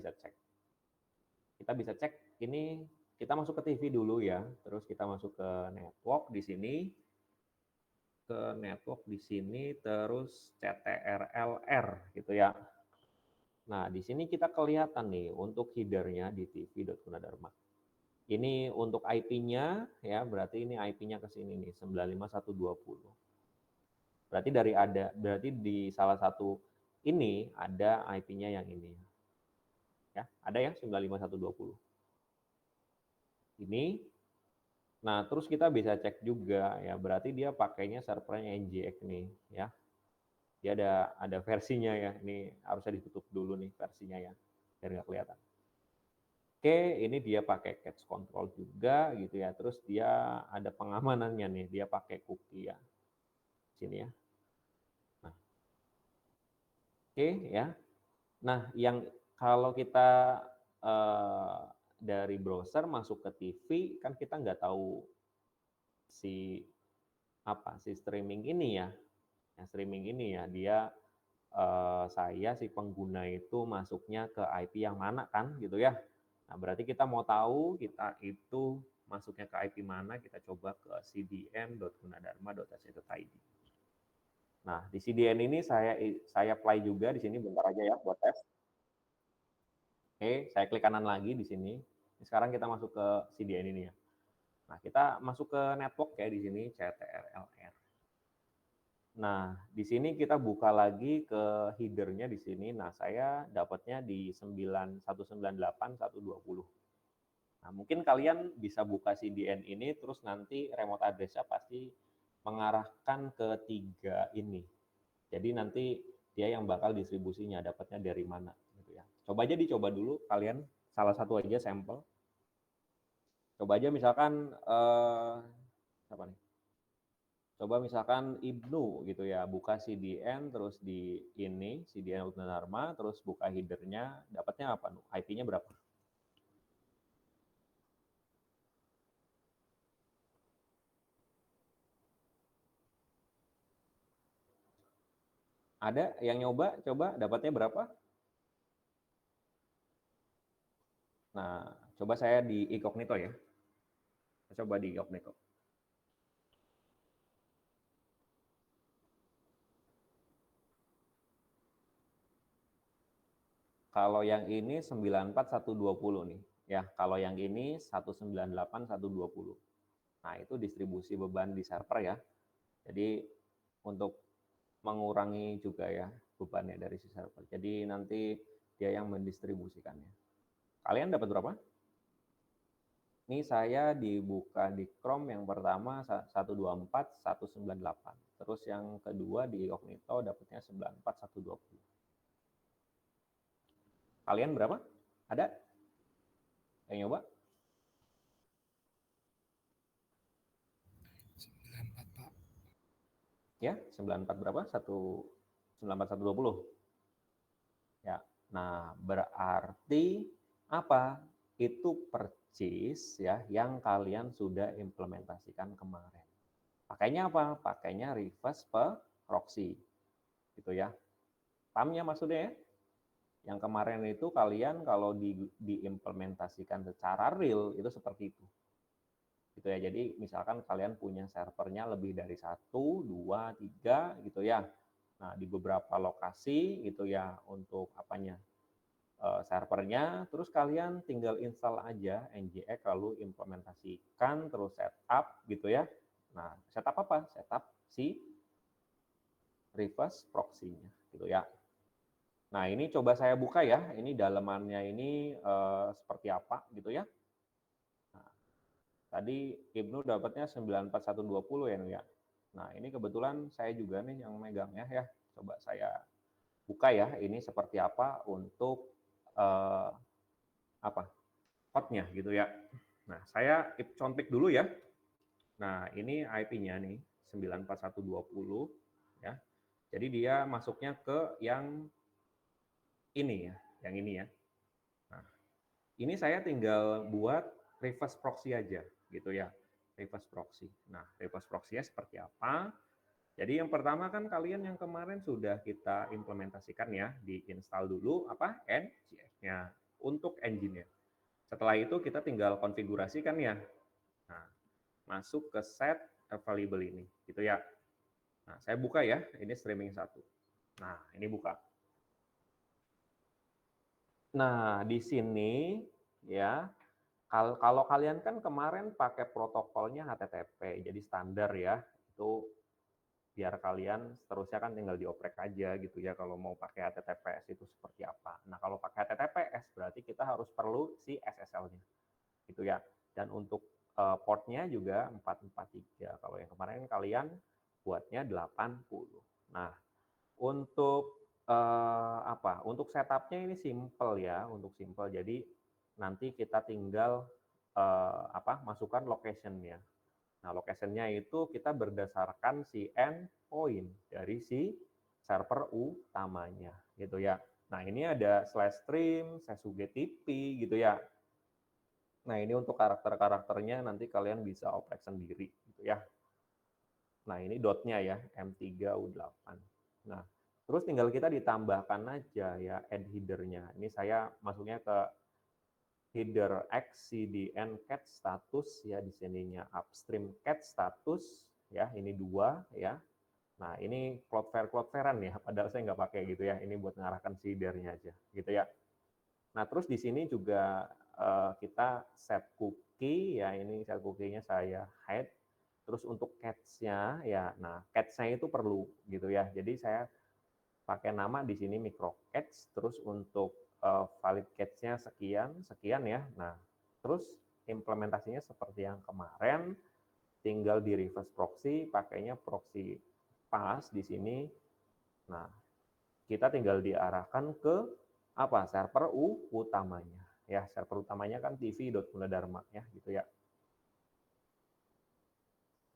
bisa cek ini, kita masuk ke TV dulu ya, terus kita masuk ke network di sini, terus CTRLR gitu ya. Nah, di sini kita kelihatan nih untuk headernya di TV.Gunadarma. Ini untuk IP-nya ya, berarti ini IP-nya ke sini nih 95120. Berarti di salah satu ini ada IP-nya yang ini. Ya, ada ya 95120. Ini. Nah, terus kita bisa cek juga ya, berarti dia pakainya servernya NGX nih ya. Dia ada versinya ya. Ini harusnya ditutup dulu nih versinya ya, biar nggak kelihatan. Oke, ini dia pakai cache control juga gitu ya. Terus dia ada pengamanannya nih, dia pakai cookie ya. Sini ya. Nah. Oke ya. Nah, yang kalau kita dari browser masuk ke TV kan kita nggak tahu si streaming ini ya. Yang streaming ini ya dia saya si pengguna itu masuknya ke IP yang mana kan gitu ya. Nah, berarti kita mau tahu kita itu masuknya ke IP mana, kita coba ke cdn.gunadarma.ac.id. Nah, di CDN ini saya play juga di sini bentar aja ya buat tes. Oke, saya klik kanan lagi di sini. Sekarang kita masuk ke CDN ini ya. Nah, kita masuk ke network ya di sini CTRLR. Nah, di sini kita buka lagi ke headernya di sini. Nah, saya dapatnya di 9.198.120. Nah, mungkin kalian bisa buka CDN ini, terus nanti remote address-nya pasti mengarahkan ke 3 ini. Jadi nanti dia yang bakal distribusinya, dapatnya dari mana. Gitu ya. Coba aja dicoba dulu kalian, salah satu aja sampel. Coba aja misalkan, apa nih? Coba misalkan Ibnu gitu ya, buka CDN, terus di ini, CDN Gunadarma, terus buka headernya, dapatnya apa? IP-nya berapa? Ada yang nyoba, coba dapatnya berapa? Nah, coba saya di incognito ya. Coba di incognito. Kalau yang ini 94120 nih. Ya, kalau yang ini 198.120. Nah, itu distribusi beban di server ya. Jadi untuk mengurangi juga ya bebannya dari si server. Jadi nanti dia yang mendistribusikannya. Kalian dapat berapa? Ini saya dibuka di Chrome yang pertama 124, 198. Terus yang kedua di Incognito dapatnya 94120. Kalian berapa? Ada yang nyoba? 94, Pak. Ya, 94 berapa? 94120. Ya. Nah, berarti apa? Itu purchase ya yang kalian sudah implementasikan kemarin. Pakainya apa? Pakainya reverse proxy. Gitu ya. Paham ya maksudnya ya? Yang kemarin itu kalian kalau diimplementasikan secara real itu seperti itu. Gitu ya. Jadi misalkan kalian punya servernya lebih dari 1, 2, 3 gitu ya. Nah, di beberapa lokasi gitu ya untuk apanya? Servernya, terus kalian tinggal install aja NGX lalu implementasikan terus setup gitu ya. Nah, setup apa? Setup si reverse proxy-nya gitu ya. Nah, ini coba saya buka ya. Ini dalemannya ini seperti apa gitu ya. Nah, tadi Ibnu dapatnya 94120 ya, Nu ya. Nah, ini kebetulan saya juga nih yang megangnya ya. Coba saya buka ya, ini seperti apa untuk apa? Hotnya gitu ya. Nah, saya contek dulu ya. Nah, ini IP-nya nih 94120 ya. Jadi dia masuknya ke yang ini ya, yang ini ya. Nah, ini saya tinggal buat reverse proxy aja gitu ya. Reverse proxy. Nah, reverse proxy-nya seperti apa? Jadi yang pertama kan kalian yang kemarin sudah kita implementasikan ya, diinstal dulu apa? NGX-nya untuk engine-nya. Setelah itu kita tinggal konfigurasikan ya. Nah, masuk ke set available ini gitu ya. Nah, saya buka ya, ini streaming 1. Nah, ini buka. Nah, di sini ya, kalau kalian kan kemarin pakai protokolnya HTTP, jadi standar ya, itu biar kalian seterusnya kan tinggal dioprek aja gitu ya kalau mau pakai HTTPS itu seperti apa. Nah, kalau pakai HTTPS berarti kita harus perlu si SSL-nya gitu ya. Dan untuk portnya juga 443. Kalau yang kemarin kalian buatnya 80. Nah, untuk apa? Untuk setupnya ini simple ya, untuk simple. Jadi nanti kita tinggal apa? Masukkan location-nya. Nah, location-nya itu kita berdasarkan si endpoint dari si server utamanya, gitu ya. Nah, ini ada /stream, /UGTP, gitu ya. Nah, ini untuk karakter-karakternya nanti kalian bisa oprek sendiri, gitu ya. Nah, ini dotnya ya, M3U8. Nah, terus tinggal kita ditambahkan aja ya add header-nya. Ini saya masuknya ke header X CDN cat status ya, di sininya upstream cat status ya, ini 2 ya. Nah, ini Cloudflare-an ya, padahal saya nggak pakai gitu ya. Ini buat ngarahkan si header-nya aja gitu ya. Nah, terus di sini juga kita set cookie ya, ini set cookie-nya saya hide. Terus untuk catch-nya ya, nah catch-nya itu perlu gitu ya. Jadi saya pakai nama di sini micro catch, terus untuk valid catch-nya sekian, sekian ya. Nah, terus implementasinya seperti yang kemarin, tinggal di reverse proxy, pakainya proxy pass di sini. Nah, kita tinggal diarahkan ke apa? Server utamanya. Ya, server utamanya kan tv.gunadarma ya, gitu ya.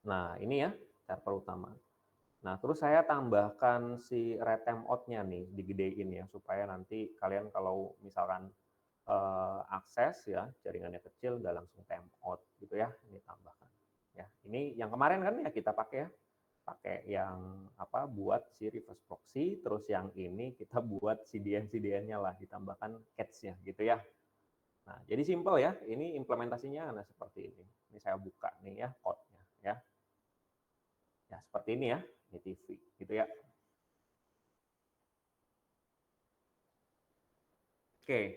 Nah, ini ya server utama. Nah, terus saya tambahkan si retimeout-nya nih, digedein ya, supaya nanti kalian kalau misalkan akses ya, jaringannya kecil, nggak langsung timeout gitu ya, ini tambahkan. Ya, ini yang kemarin kan ya kita pakai ya, pakai yang apa buat si reverse proxy, terus yang ini kita buat CDN-CDN-nya lah, ditambahkan catch-nya gitu ya. Nah, jadi simple ya, ini implementasinya nah seperti ini. Ini saya buka nih ya, code-nya ya. Ya, seperti ini ya, ini TV gitu ya. Oke,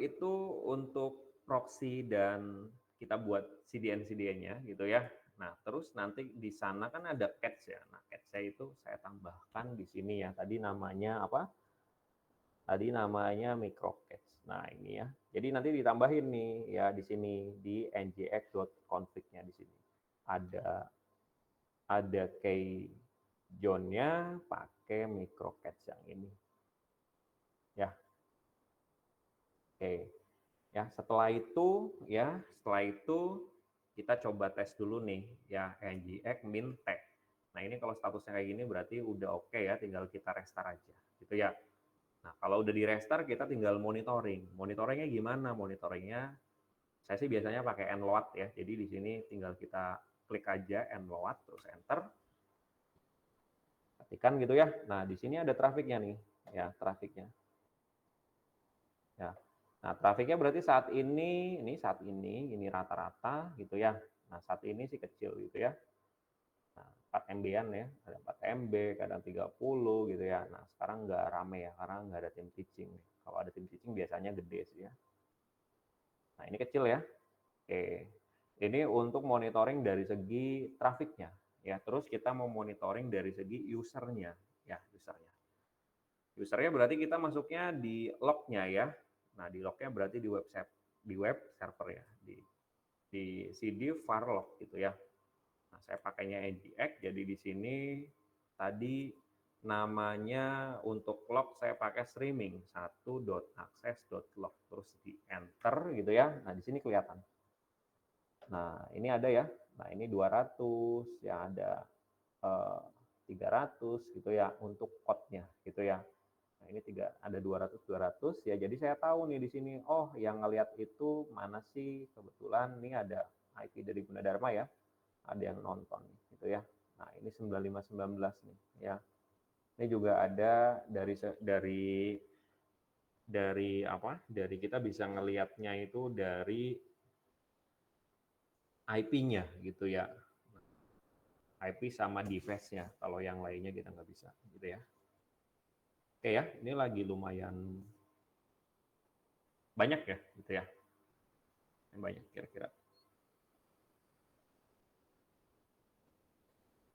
itu untuk proxy dan kita buat CDN-CDN-nya gitu ya. Nah, terus nanti di sana kan ada catch ya. Nah, catch-nya itu saya tambahkan di sini ya. Tadi namanya apa? Tadi namanya micro catch. Nah, ini ya. Jadi nanti ditambahin nih ya di sini di ngx.config-nya di sini. Ada key zone-nya pakai micro catch yang ini. Ya. Oke. Ya, setelah itu kita coba tes dulu nih ya ngx min t. Nah, ini kalau statusnya kayak gini berarti udah oke ya, tinggal kita restart aja gitu ya. Nah, kalau udah di restart kita tinggal monitoring. Monitoringnya gimana? Monitoringnya saya sih biasanya pakai nload ya. Jadi di sini tinggal kita klik aja nload terus enter. Ketikkan gitu ya. Nah, di sini ada trafiknya nih, ya, trafiknya. Ya. Nah, trafiknya berarti saat ini rata-rata gitu ya. Nah, saat ini sih kecil gitu ya. Nah, 4 MB-an ya, ada 4 MB, kadang 30 gitu ya. Nah, sekarang nggak rame ya, karena nggak ada tim teaching. Kalau ada tim teaching biasanya gede sih ya. Nah, ini kecil ya. Oke. Ini untuk monitoring dari segi trafiknya ya. Terus kita mau monitoring dari segi usernya, ya usernya. Usernya berarti kita masuknya di lognya ya. Nah di lognya berarti di web server ya, di CD var log gitu ya. Nah saya pakainya nginx, jadi di sini tadi namanya untuk log saya pakai streaming 1.access.log, terus di enter gitu ya. Nah di sini kelihatan. Nah ini ada ya. Nah ini 200 ya, ada 300 gitu ya untuk code-nya gitu ya. Nah ini ada 200 ya. Jadi saya tahu nih di sini, oh yang ngelihat itu mana sih, kebetulan ini ada IP dari Gunadarma ya, ada yang nonton gitu ya. Nah ini 9519 nih ya. Ini juga ada dari apa? Dari kita bisa ngelihatnya itu dari IP-nya gitu ya. IP sama device-nya. Kalau yang lainnya kita nggak bisa gitu ya. Oke ya, ini lagi lumayan banyak ya gitu ya. Banyak kira-kira.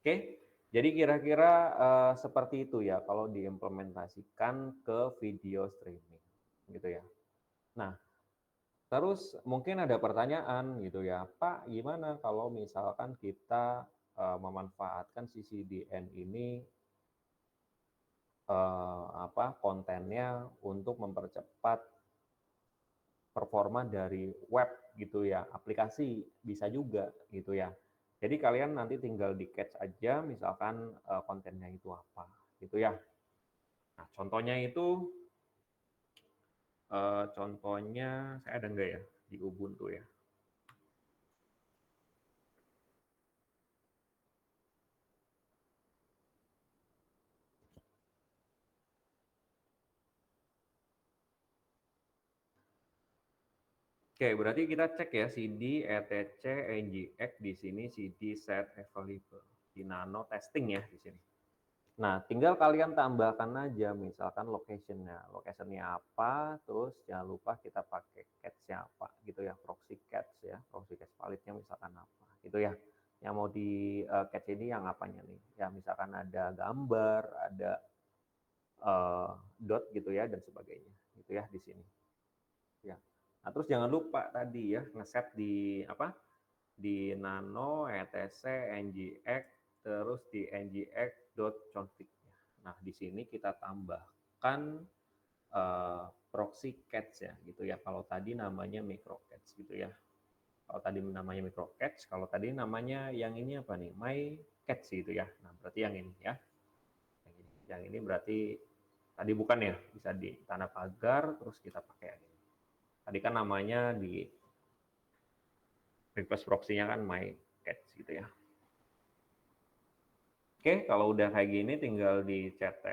Oke, jadi kira-kira seperti itu ya kalau diimplementasikan ke video streaming gitu ya. Nah, terus mungkin ada pertanyaan gitu ya, Pak, gimana kalau misalkan kita memanfaatkan CCDN ini kontennya untuk mempercepat performa dari web gitu ya, aplikasi bisa juga gitu ya. Jadi kalian nanti tinggal di catch aja misalkan kontennya itu apa gitu ya. Nah, contohnya itu contohnya saya ada enggak ya di Ubuntu ya. Oke, berarti kita cek ya CD, etc, nginx di sini CD set available di nano testing ya di sini. Nah, tinggal kalian tambahkan aja misalkan location-nya apa, terus jangan lupa kita pakai cache-nya apa gitu ya, proxy cache ya, proxy cache validnya misalkan apa gitu ya. Yang mau di cache ini yang apanya nih? Ya misalkan ada gambar, ada dot gitu ya dan sebagainya gitu ya di sini. Ya. Nah, terus jangan lupa tadi ya ngeset di apa? Di nano etc nginx terus di nginx.config. Nah, di sini kita tambahkan proxy cache ya gitu ya. Kalau tadi namanya micro cache gitu ya. Kalau tadi namanya micro cache, kalau tadi namanya yang ini apa nih? My cache gitu ya. Nah, berarti yang ini ya. Yang ini berarti tadi bukan ya, bisa di tanda pagar terus kita pakai yang ini. Tadi kan namanya di request proxy-nya kan my cache gitu ya. Oke, kalau udah kayak gini tinggal di CT,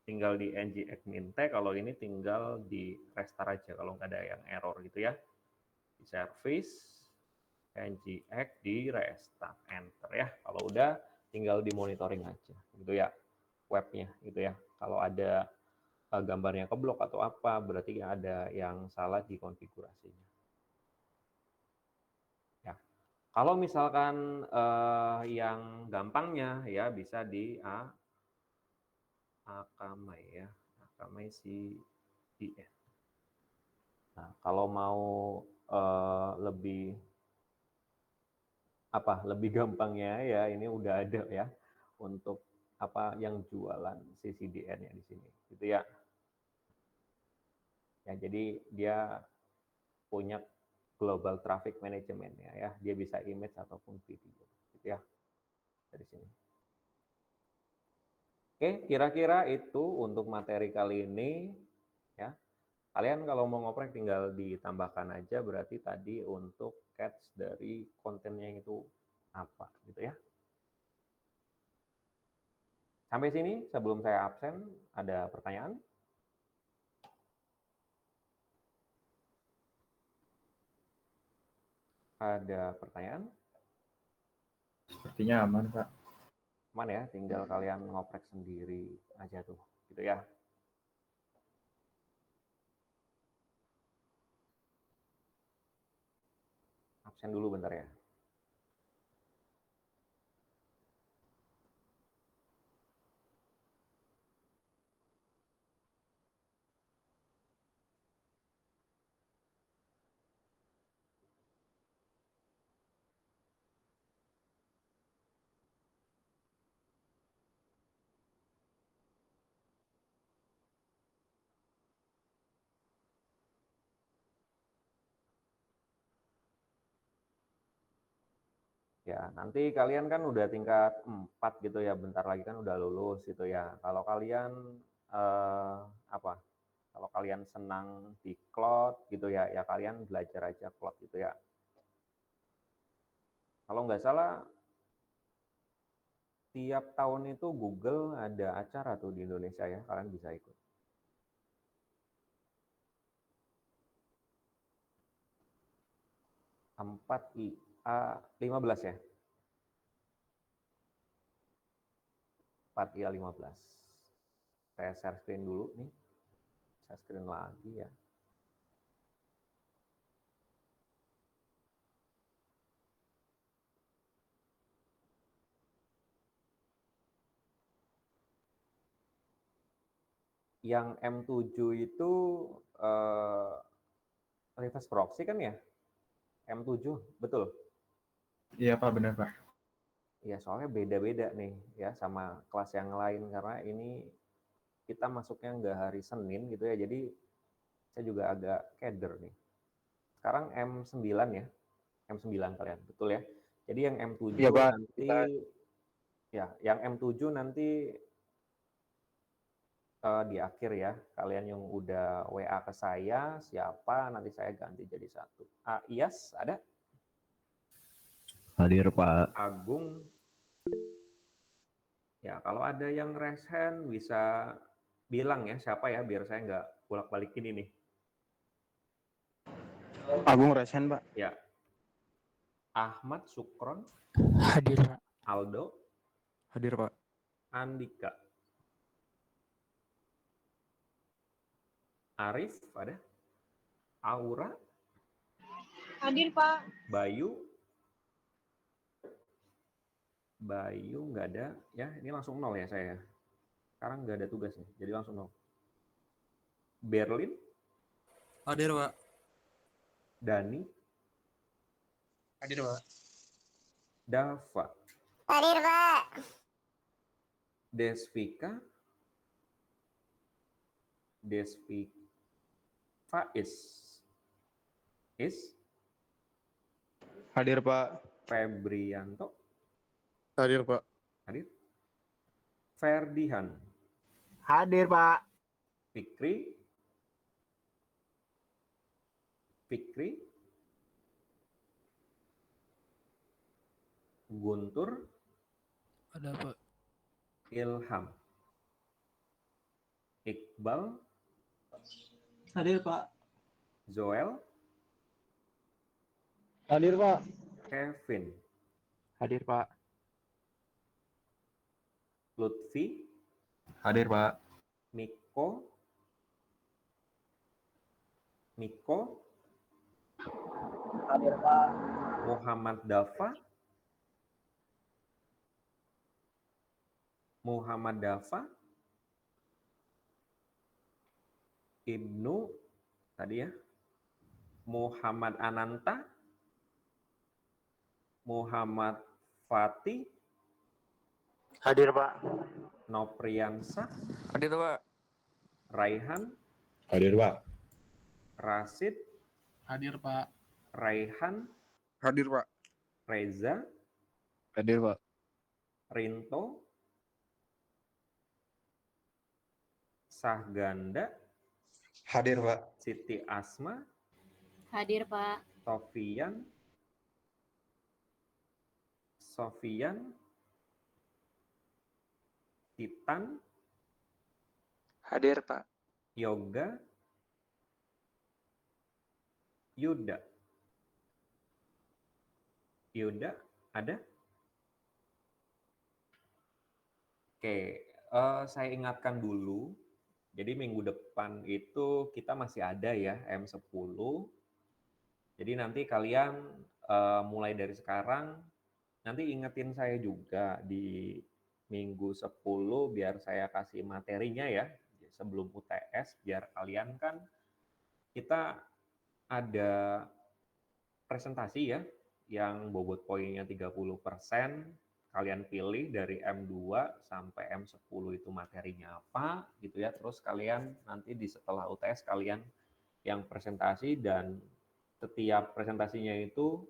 tinggal di nginx minte, kalau ini tinggal di restart aja kalau nggak ada yang error gitu ya. Di service, nginx di restart, enter ya. Kalau udah tinggal di monitoring aja gitu ya, webnya gitu ya. Kalau ada gambarnya keblok atau apa, berarti ada yang salah di konfigurasinya. Ya. Kalau misalkan yang gampangnya ya bisa di Akamai ya, Akamai CDN. Nah, kalau mau lebih lebih gampangnya ya ini udah ada ya untuk yang jualan CCDN-nya di sini, gitu ya. Ya jadi dia punya global traffic management ya, dia bisa image ataupun video, gitu ya dari sini. Oke, kira-kira itu untuk materi kali ini ya. Kalian kalau mau ngoprek tinggal ditambahkan aja berarti tadi untuk catch dari kontennya itu apa gitu ya. Sampai sini sebelum saya absen ada pertanyaan? Ada pertanyaan? Sepertinya aman, Pak. Aman ya, tinggal kalian ngoprek sendiri aja tuh, gitu ya. Absen dulu bentar ya. Ya, nanti kalian kan udah tingkat 4 gitu ya, bentar lagi kan udah lulus gitu ya. Kalau kalian apa? Kalau kalian senang di cloud gitu ya, ya kalian belajar aja cloud gitu ya. Kalau nggak salah tiap tahun itu Google ada acara tuh di Indonesia ya, kalian bisa ikut. Empat IA 15 ya. 4 IA 15. Saya share screen dulu nih. Share screen lagi ya. Yang M7 itu reverse proxy kan ya? M7, betul? Iya Pak, benar Pak. Ya soalnya beda-beda nih ya sama kelas yang lain karena ini kita masuknya nggak hari Senin gitu ya, jadi saya juga agak keder nih. Sekarang M9 ya, M9 kalian, betul ya? Jadi yang M7 Iya, Pak. nanti, ya yang M7 nanti di akhir ya, kalian yang udah WA ke saya, siapa, nanti saya ganti jadi satu. Iyas, ada? Hadir Pak. Agung. Ya, kalau ada yang raise hand bisa bilang ya siapa ya, biar saya nggak bolak-balikin ini. Agung Resen, Pak. Ya, Ahmad Sukron, Hadir, Pak. Aldo, Hadir Pak. Andika, Arif, ada? Aura, Hadir, Pak. Bayu, nggak ada ya, ini langsung 0 ya saya. Sekarang nggak ada tugas nih, jadi langsung 0. Berlin, Hadir, Pak. Dani, Hadir, Pak. Dava, Hadir, Pak. Desvika, Faiz, Hadir, Pak. Febrianto, Hadir, Pak. hadir. Ferdihan, Hadir, Pak. Fikri, Guntur, Ada, Pak. Ilham, Iqbal, Hadir, Pak. Zoel, Hadir, Pak. Kevin, Hadir, Pak. Lutfi, Hadir Pak. Miko, Hadir, Pak. Muhammad Dafa, Ibnu, tadi ya, Muhammad Ananta, Muhammad Fatih, Hadir, Pak. Nopriansah, Hadir, Pak. Raihan, Hadir Pak. Rasid, Hadir, Pak. Raihan, Hadir, Pak. Reza, Hadir, Pak. Rinto, Sahganda, Hadir Pak. Siti Asma, Hadir, Pak. Sofian, Titan, Hadir, Pak. Yoga, Yuda, ada? Oke, saya ingatkan dulu. Jadi minggu depan itu kita masih ada ya M10. Jadi nanti kalian mulai dari sekarang, nanti ingetin saya juga di minggu 10 biar saya kasih materinya ya sebelum UTS, biar kalian kan kita ada presentasi ya yang bobot poinnya 30%, kalian pilih dari M2 sampai M10 itu materinya apa gitu ya, terus kalian nanti di setelah UTS kalian yang presentasi, dan setiap presentasinya itu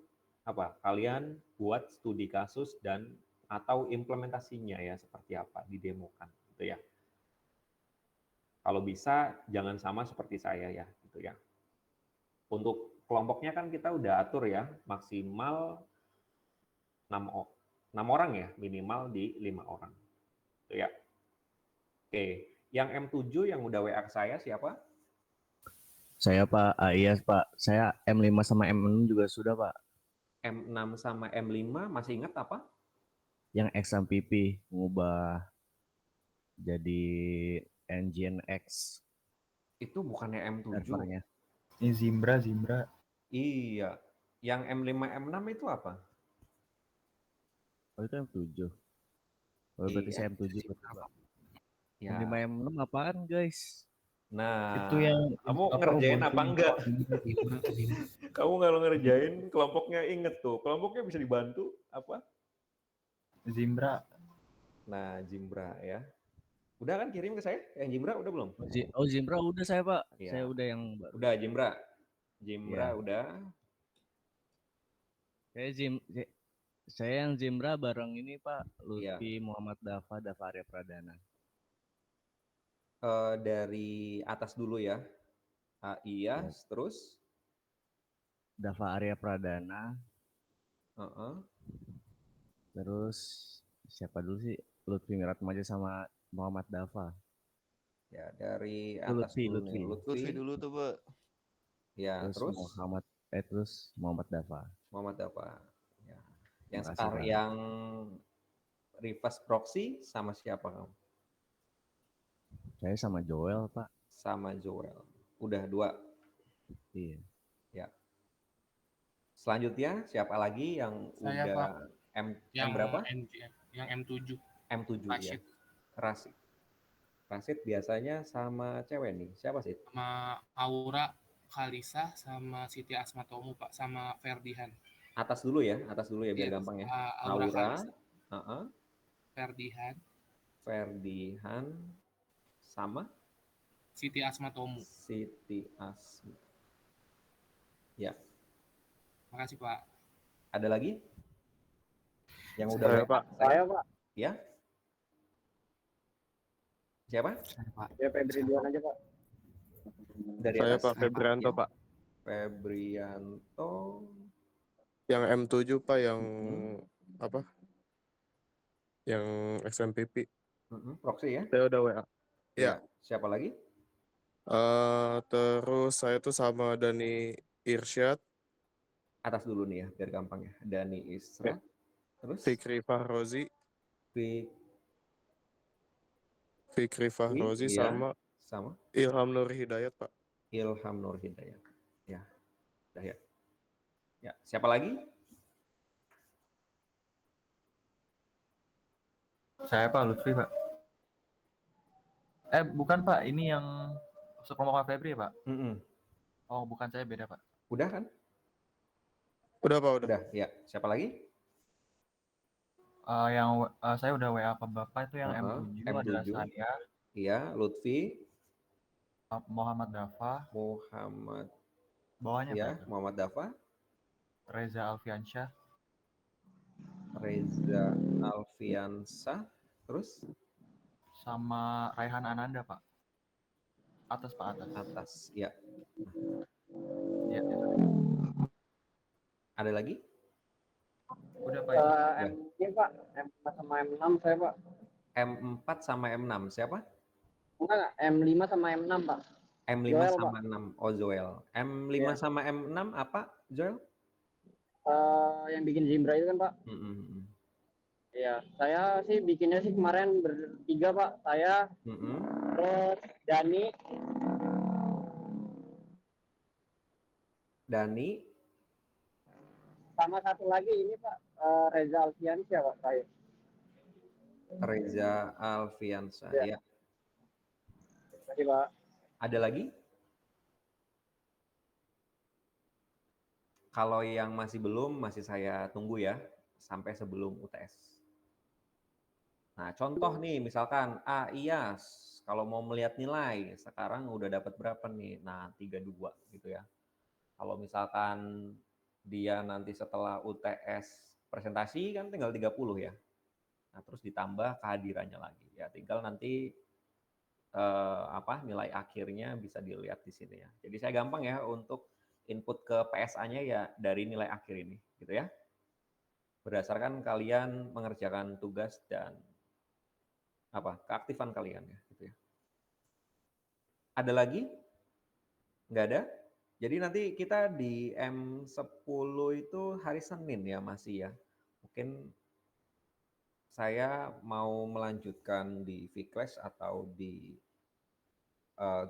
apa? Kalian buat studi kasus dan atau implementasinya ya seperti apa didemokan gitu ya. Kalau bisa jangan sama seperti saya ya gitu ya. Untuk kelompoknya kan kita udah atur ya, maksimal 6 orang ya, minimal di 5 orang. Gitu ya. Oke, yang M7 yang udah WA ke saya siapa? Saya Pak, iya Pak, saya M5 sama M6 juga sudah Pak. M6 sama M5 masih ingat apa? Yang XMPP ngubah jadi Engine X Itu bukannya M7. servernya. Ini Zimbra. Iya. Yang M5, M6 itu apa? Oh itu M7. Oh berarti Iya. saya M7 berarti, Pak. Ya. M5 M6 apaan guys? Nah, Itu yang kamu apa, ngerjain Ubuntu apa enggak? Ubuntu. Kamu kalau ngerjain kelompoknya inget tuh. Kelompoknya bisa dibantu apa? Zimbra. Nah, Jimbra ya. Udah kan kirim ke saya? Yang Jimbra udah belum? Oh Zimbra udah saya Pak, Iya. saya udah yang baru. Udah Jimbra. Jimbra Iya. udah. Saya yang Zimbra bareng ini Pak, Iya. Lutfi Muhammad Dava Arya Pradana. Dari atas dulu ya. Iya, terus Dava Arya Pradana, Heeh. terus siapa dulu sih? Lutfi Miratmaja sama Muhammad Dava. Ya, dari Itu atas Lutfi, dulu nih. Lutfi dulu tuh, Pak. Ya, terus Terus Muhammad Dava. Muhammad apa? Ya. Yang Makasih, sekarang Pak. yang reverse proxy sama siapa kamu? Saya sama Joel Pak. Sama Joel. Udah 2. Iya. Ya. Selanjutnya siapa lagi yang Saya, udah Pak. M Yang berapa? Yang M7. M7 ya. Rashid. Rasid. Rasid biasanya sama cewek nih. Siapa sih? Sama Aura, Kalisa, sama Siti Asmatomu, Pak. Sama Ferdihan. Atas dulu ya biar Iya, gampang ya. Aura Aura, Kalisa. Ferdihan, sama Siti Asmatomu. Siti Asma. Ya. Makasih, Pak. Ada lagi? Yang udah Saya, WA? Pak. Saya, Pak. Ya. Siapa? Ya, Febrian aja, Pak. Dari Saya, atas? Pak Febrianto, Ya. Pak. Febrianto. Yang M7, Pak, yang Hmm. apa? Yang XMPP. Proxy ya? Saya udah WA. Ya. Ya. Siapa lagi? Terus saya tuh sama Dani Irsyad, Atas dulu nih ya, biar gampang ya. Dani Isra. Terus? Fikri Fahrozi, Iya. sama Sama Ilham Nur Hidayat, Pak. Ilham Nur Hidayat. Ya. Udah ya. Ya, siapa lagi? Saya Pak Lutfi Pak. Bukan Pak, ini yang sekelompok Febri ya Pak. Oh bukan, saya beda Pak. Udah kan? Udah, Pak, udah. Udah, ya. Siapa lagi? Saya udah WA ke Bapak itu yang M7 adalah M7. saya, Iya, Lutfi, Muhammad Dava, Muhammad, bawahnya ya, Pak, Muhammad Dafa, Reza Alfiansyah, Reza Alfiansa, terus sama Raihan Ananda Pak. Atas Pak, atas. atas, ya. Ya, ya. Ada lagi? Udah Pak. Ya. Ini, Pak. M4 sama M6 saya, Pak. M4 sama M6, siapa? Enggak, M5 sama M6, Pak. M5 Joel, sama Pak. 6, oh Joel. M5 Iya. sama M6 apa, Joel? Yang bikin Zimbra itu kan, Pak. Iya, saya sih bikinnya sih kemarin bertiga, Pak. Saya, terus Dani, sama satu lagi ini, Pak. Reza Alfiansyah, Pak, saya. Reza Alfiansa, Ya. ya. Terima kasih, Pak. Ada lagi? Kalau yang masih belum, masih saya tunggu ya, sampai sebelum UTS. Nah, contoh nih, misalkan, IAS, kalau mau melihat nilai, sekarang udah dapat berapa nih? Nah, 32 gitu ya. Kalau misalkan dia nanti setelah UTS presentasi kan tinggal 30 ya. Nah, terus ditambah kehadirannya lagi. Ya, tinggal nanti nilai akhirnya bisa dilihat di sini ya. Jadi saya gampang ya untuk input ke PSA-nya ya dari nilai akhir ini, gitu ya. Berdasarkan kalian mengerjakan tugas dan keaktifan kalian ya, gitu ya. Ada lagi? Nggak ada? Jadi nanti kita di M10 itu hari Senin ya masih ya. Mungkin saya mau melanjutkan di V-Class atau di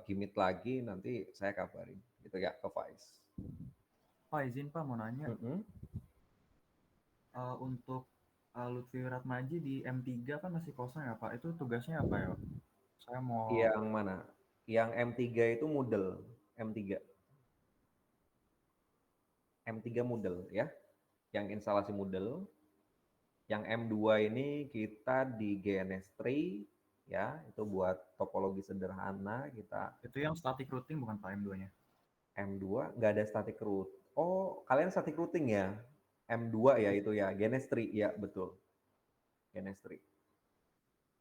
Gimit lagi, nanti saya kabarin gitu ya ke Faiz. Pak izin Pak mau nanya. Untuk Lutfi Ratmaji di M3 kan masih kosong ya Pak. Itu tugasnya apa ya? Saya mau. Yang mana? Yang M3 itu Moodle. M3 Moodle ya. Yang instalasi Moodle. Yang M2 ini kita di GNS3 ya, itu buat topologi sederhana kita. Itu yang static routing bukan Pak M2-nya? M2 nggak ada static route. Oh, kalian static routing ya? M2 ya itu ya, GNS3 ya betul. GNS3.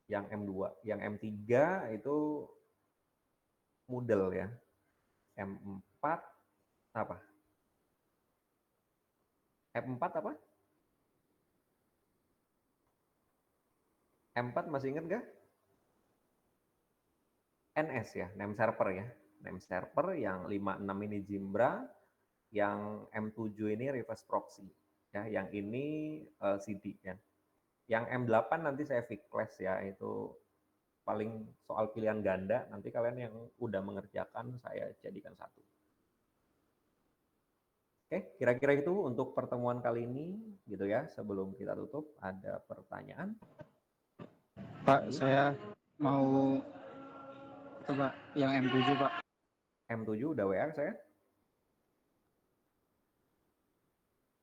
Yang M2, yang M3 itu Moodle ya. M4 apa? M4 apa? M4 masih ingat nggak? NS ya, name server ya. Name server yang 56 ini Zimbra, yang M7 ini reverse proxy. Ya, yang ini CD ya. Yang M8 nanti saya V-Class ya, itu paling soal pilihan ganda, nanti kalian yang udah mengerjakan saya jadikan satu. Oke, kira-kira itu untuk pertemuan kali ini gitu ya. Sebelum kita tutup, ada pertanyaan? Pak, saya mau coba yang M7, Pak. M7 udah WA saya?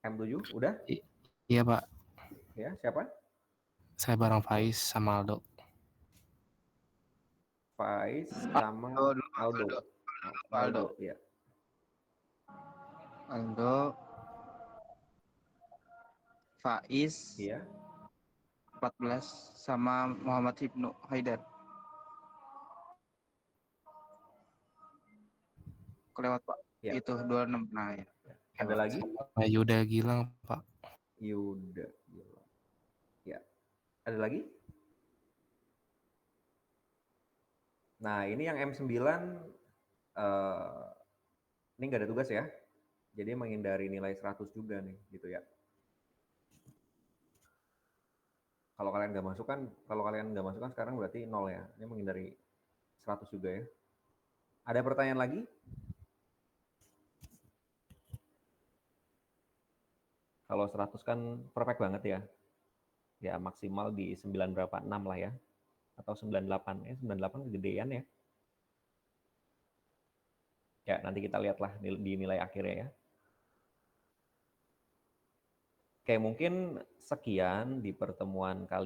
M7 udah? Iya Pak, Ya, siapa? saya bareng Faiz sama Aldo. Faiz sama Aldo, ya. Aldo, Faiz, Iya. 14, sama Muhammad Ibnu Haidar. Kelewat Pak. Ya. Itu 26. Nah, ya. Ada lagi? Yuda Gilang Pak. Yuda Gilang. Ya. Ada lagi? Nah, ini yang M9 ini nggak ada tugas ya. Jadi menghindari nilai 100 juga nih, gitu ya. Kalau kalian nggak masukkan sekarang berarti 0 ya. Ini menghindari 100 juga ya. Ada pertanyaan lagi? Kalau 100 kan perfect banget ya. Ya maksimal di 9 berapa? 6 lah ya. Atau 98. 98 kegedean ya. Ya, nanti kita lihatlah di nilai akhirnya ya. Oke, mungkin sekian di pertemuan kali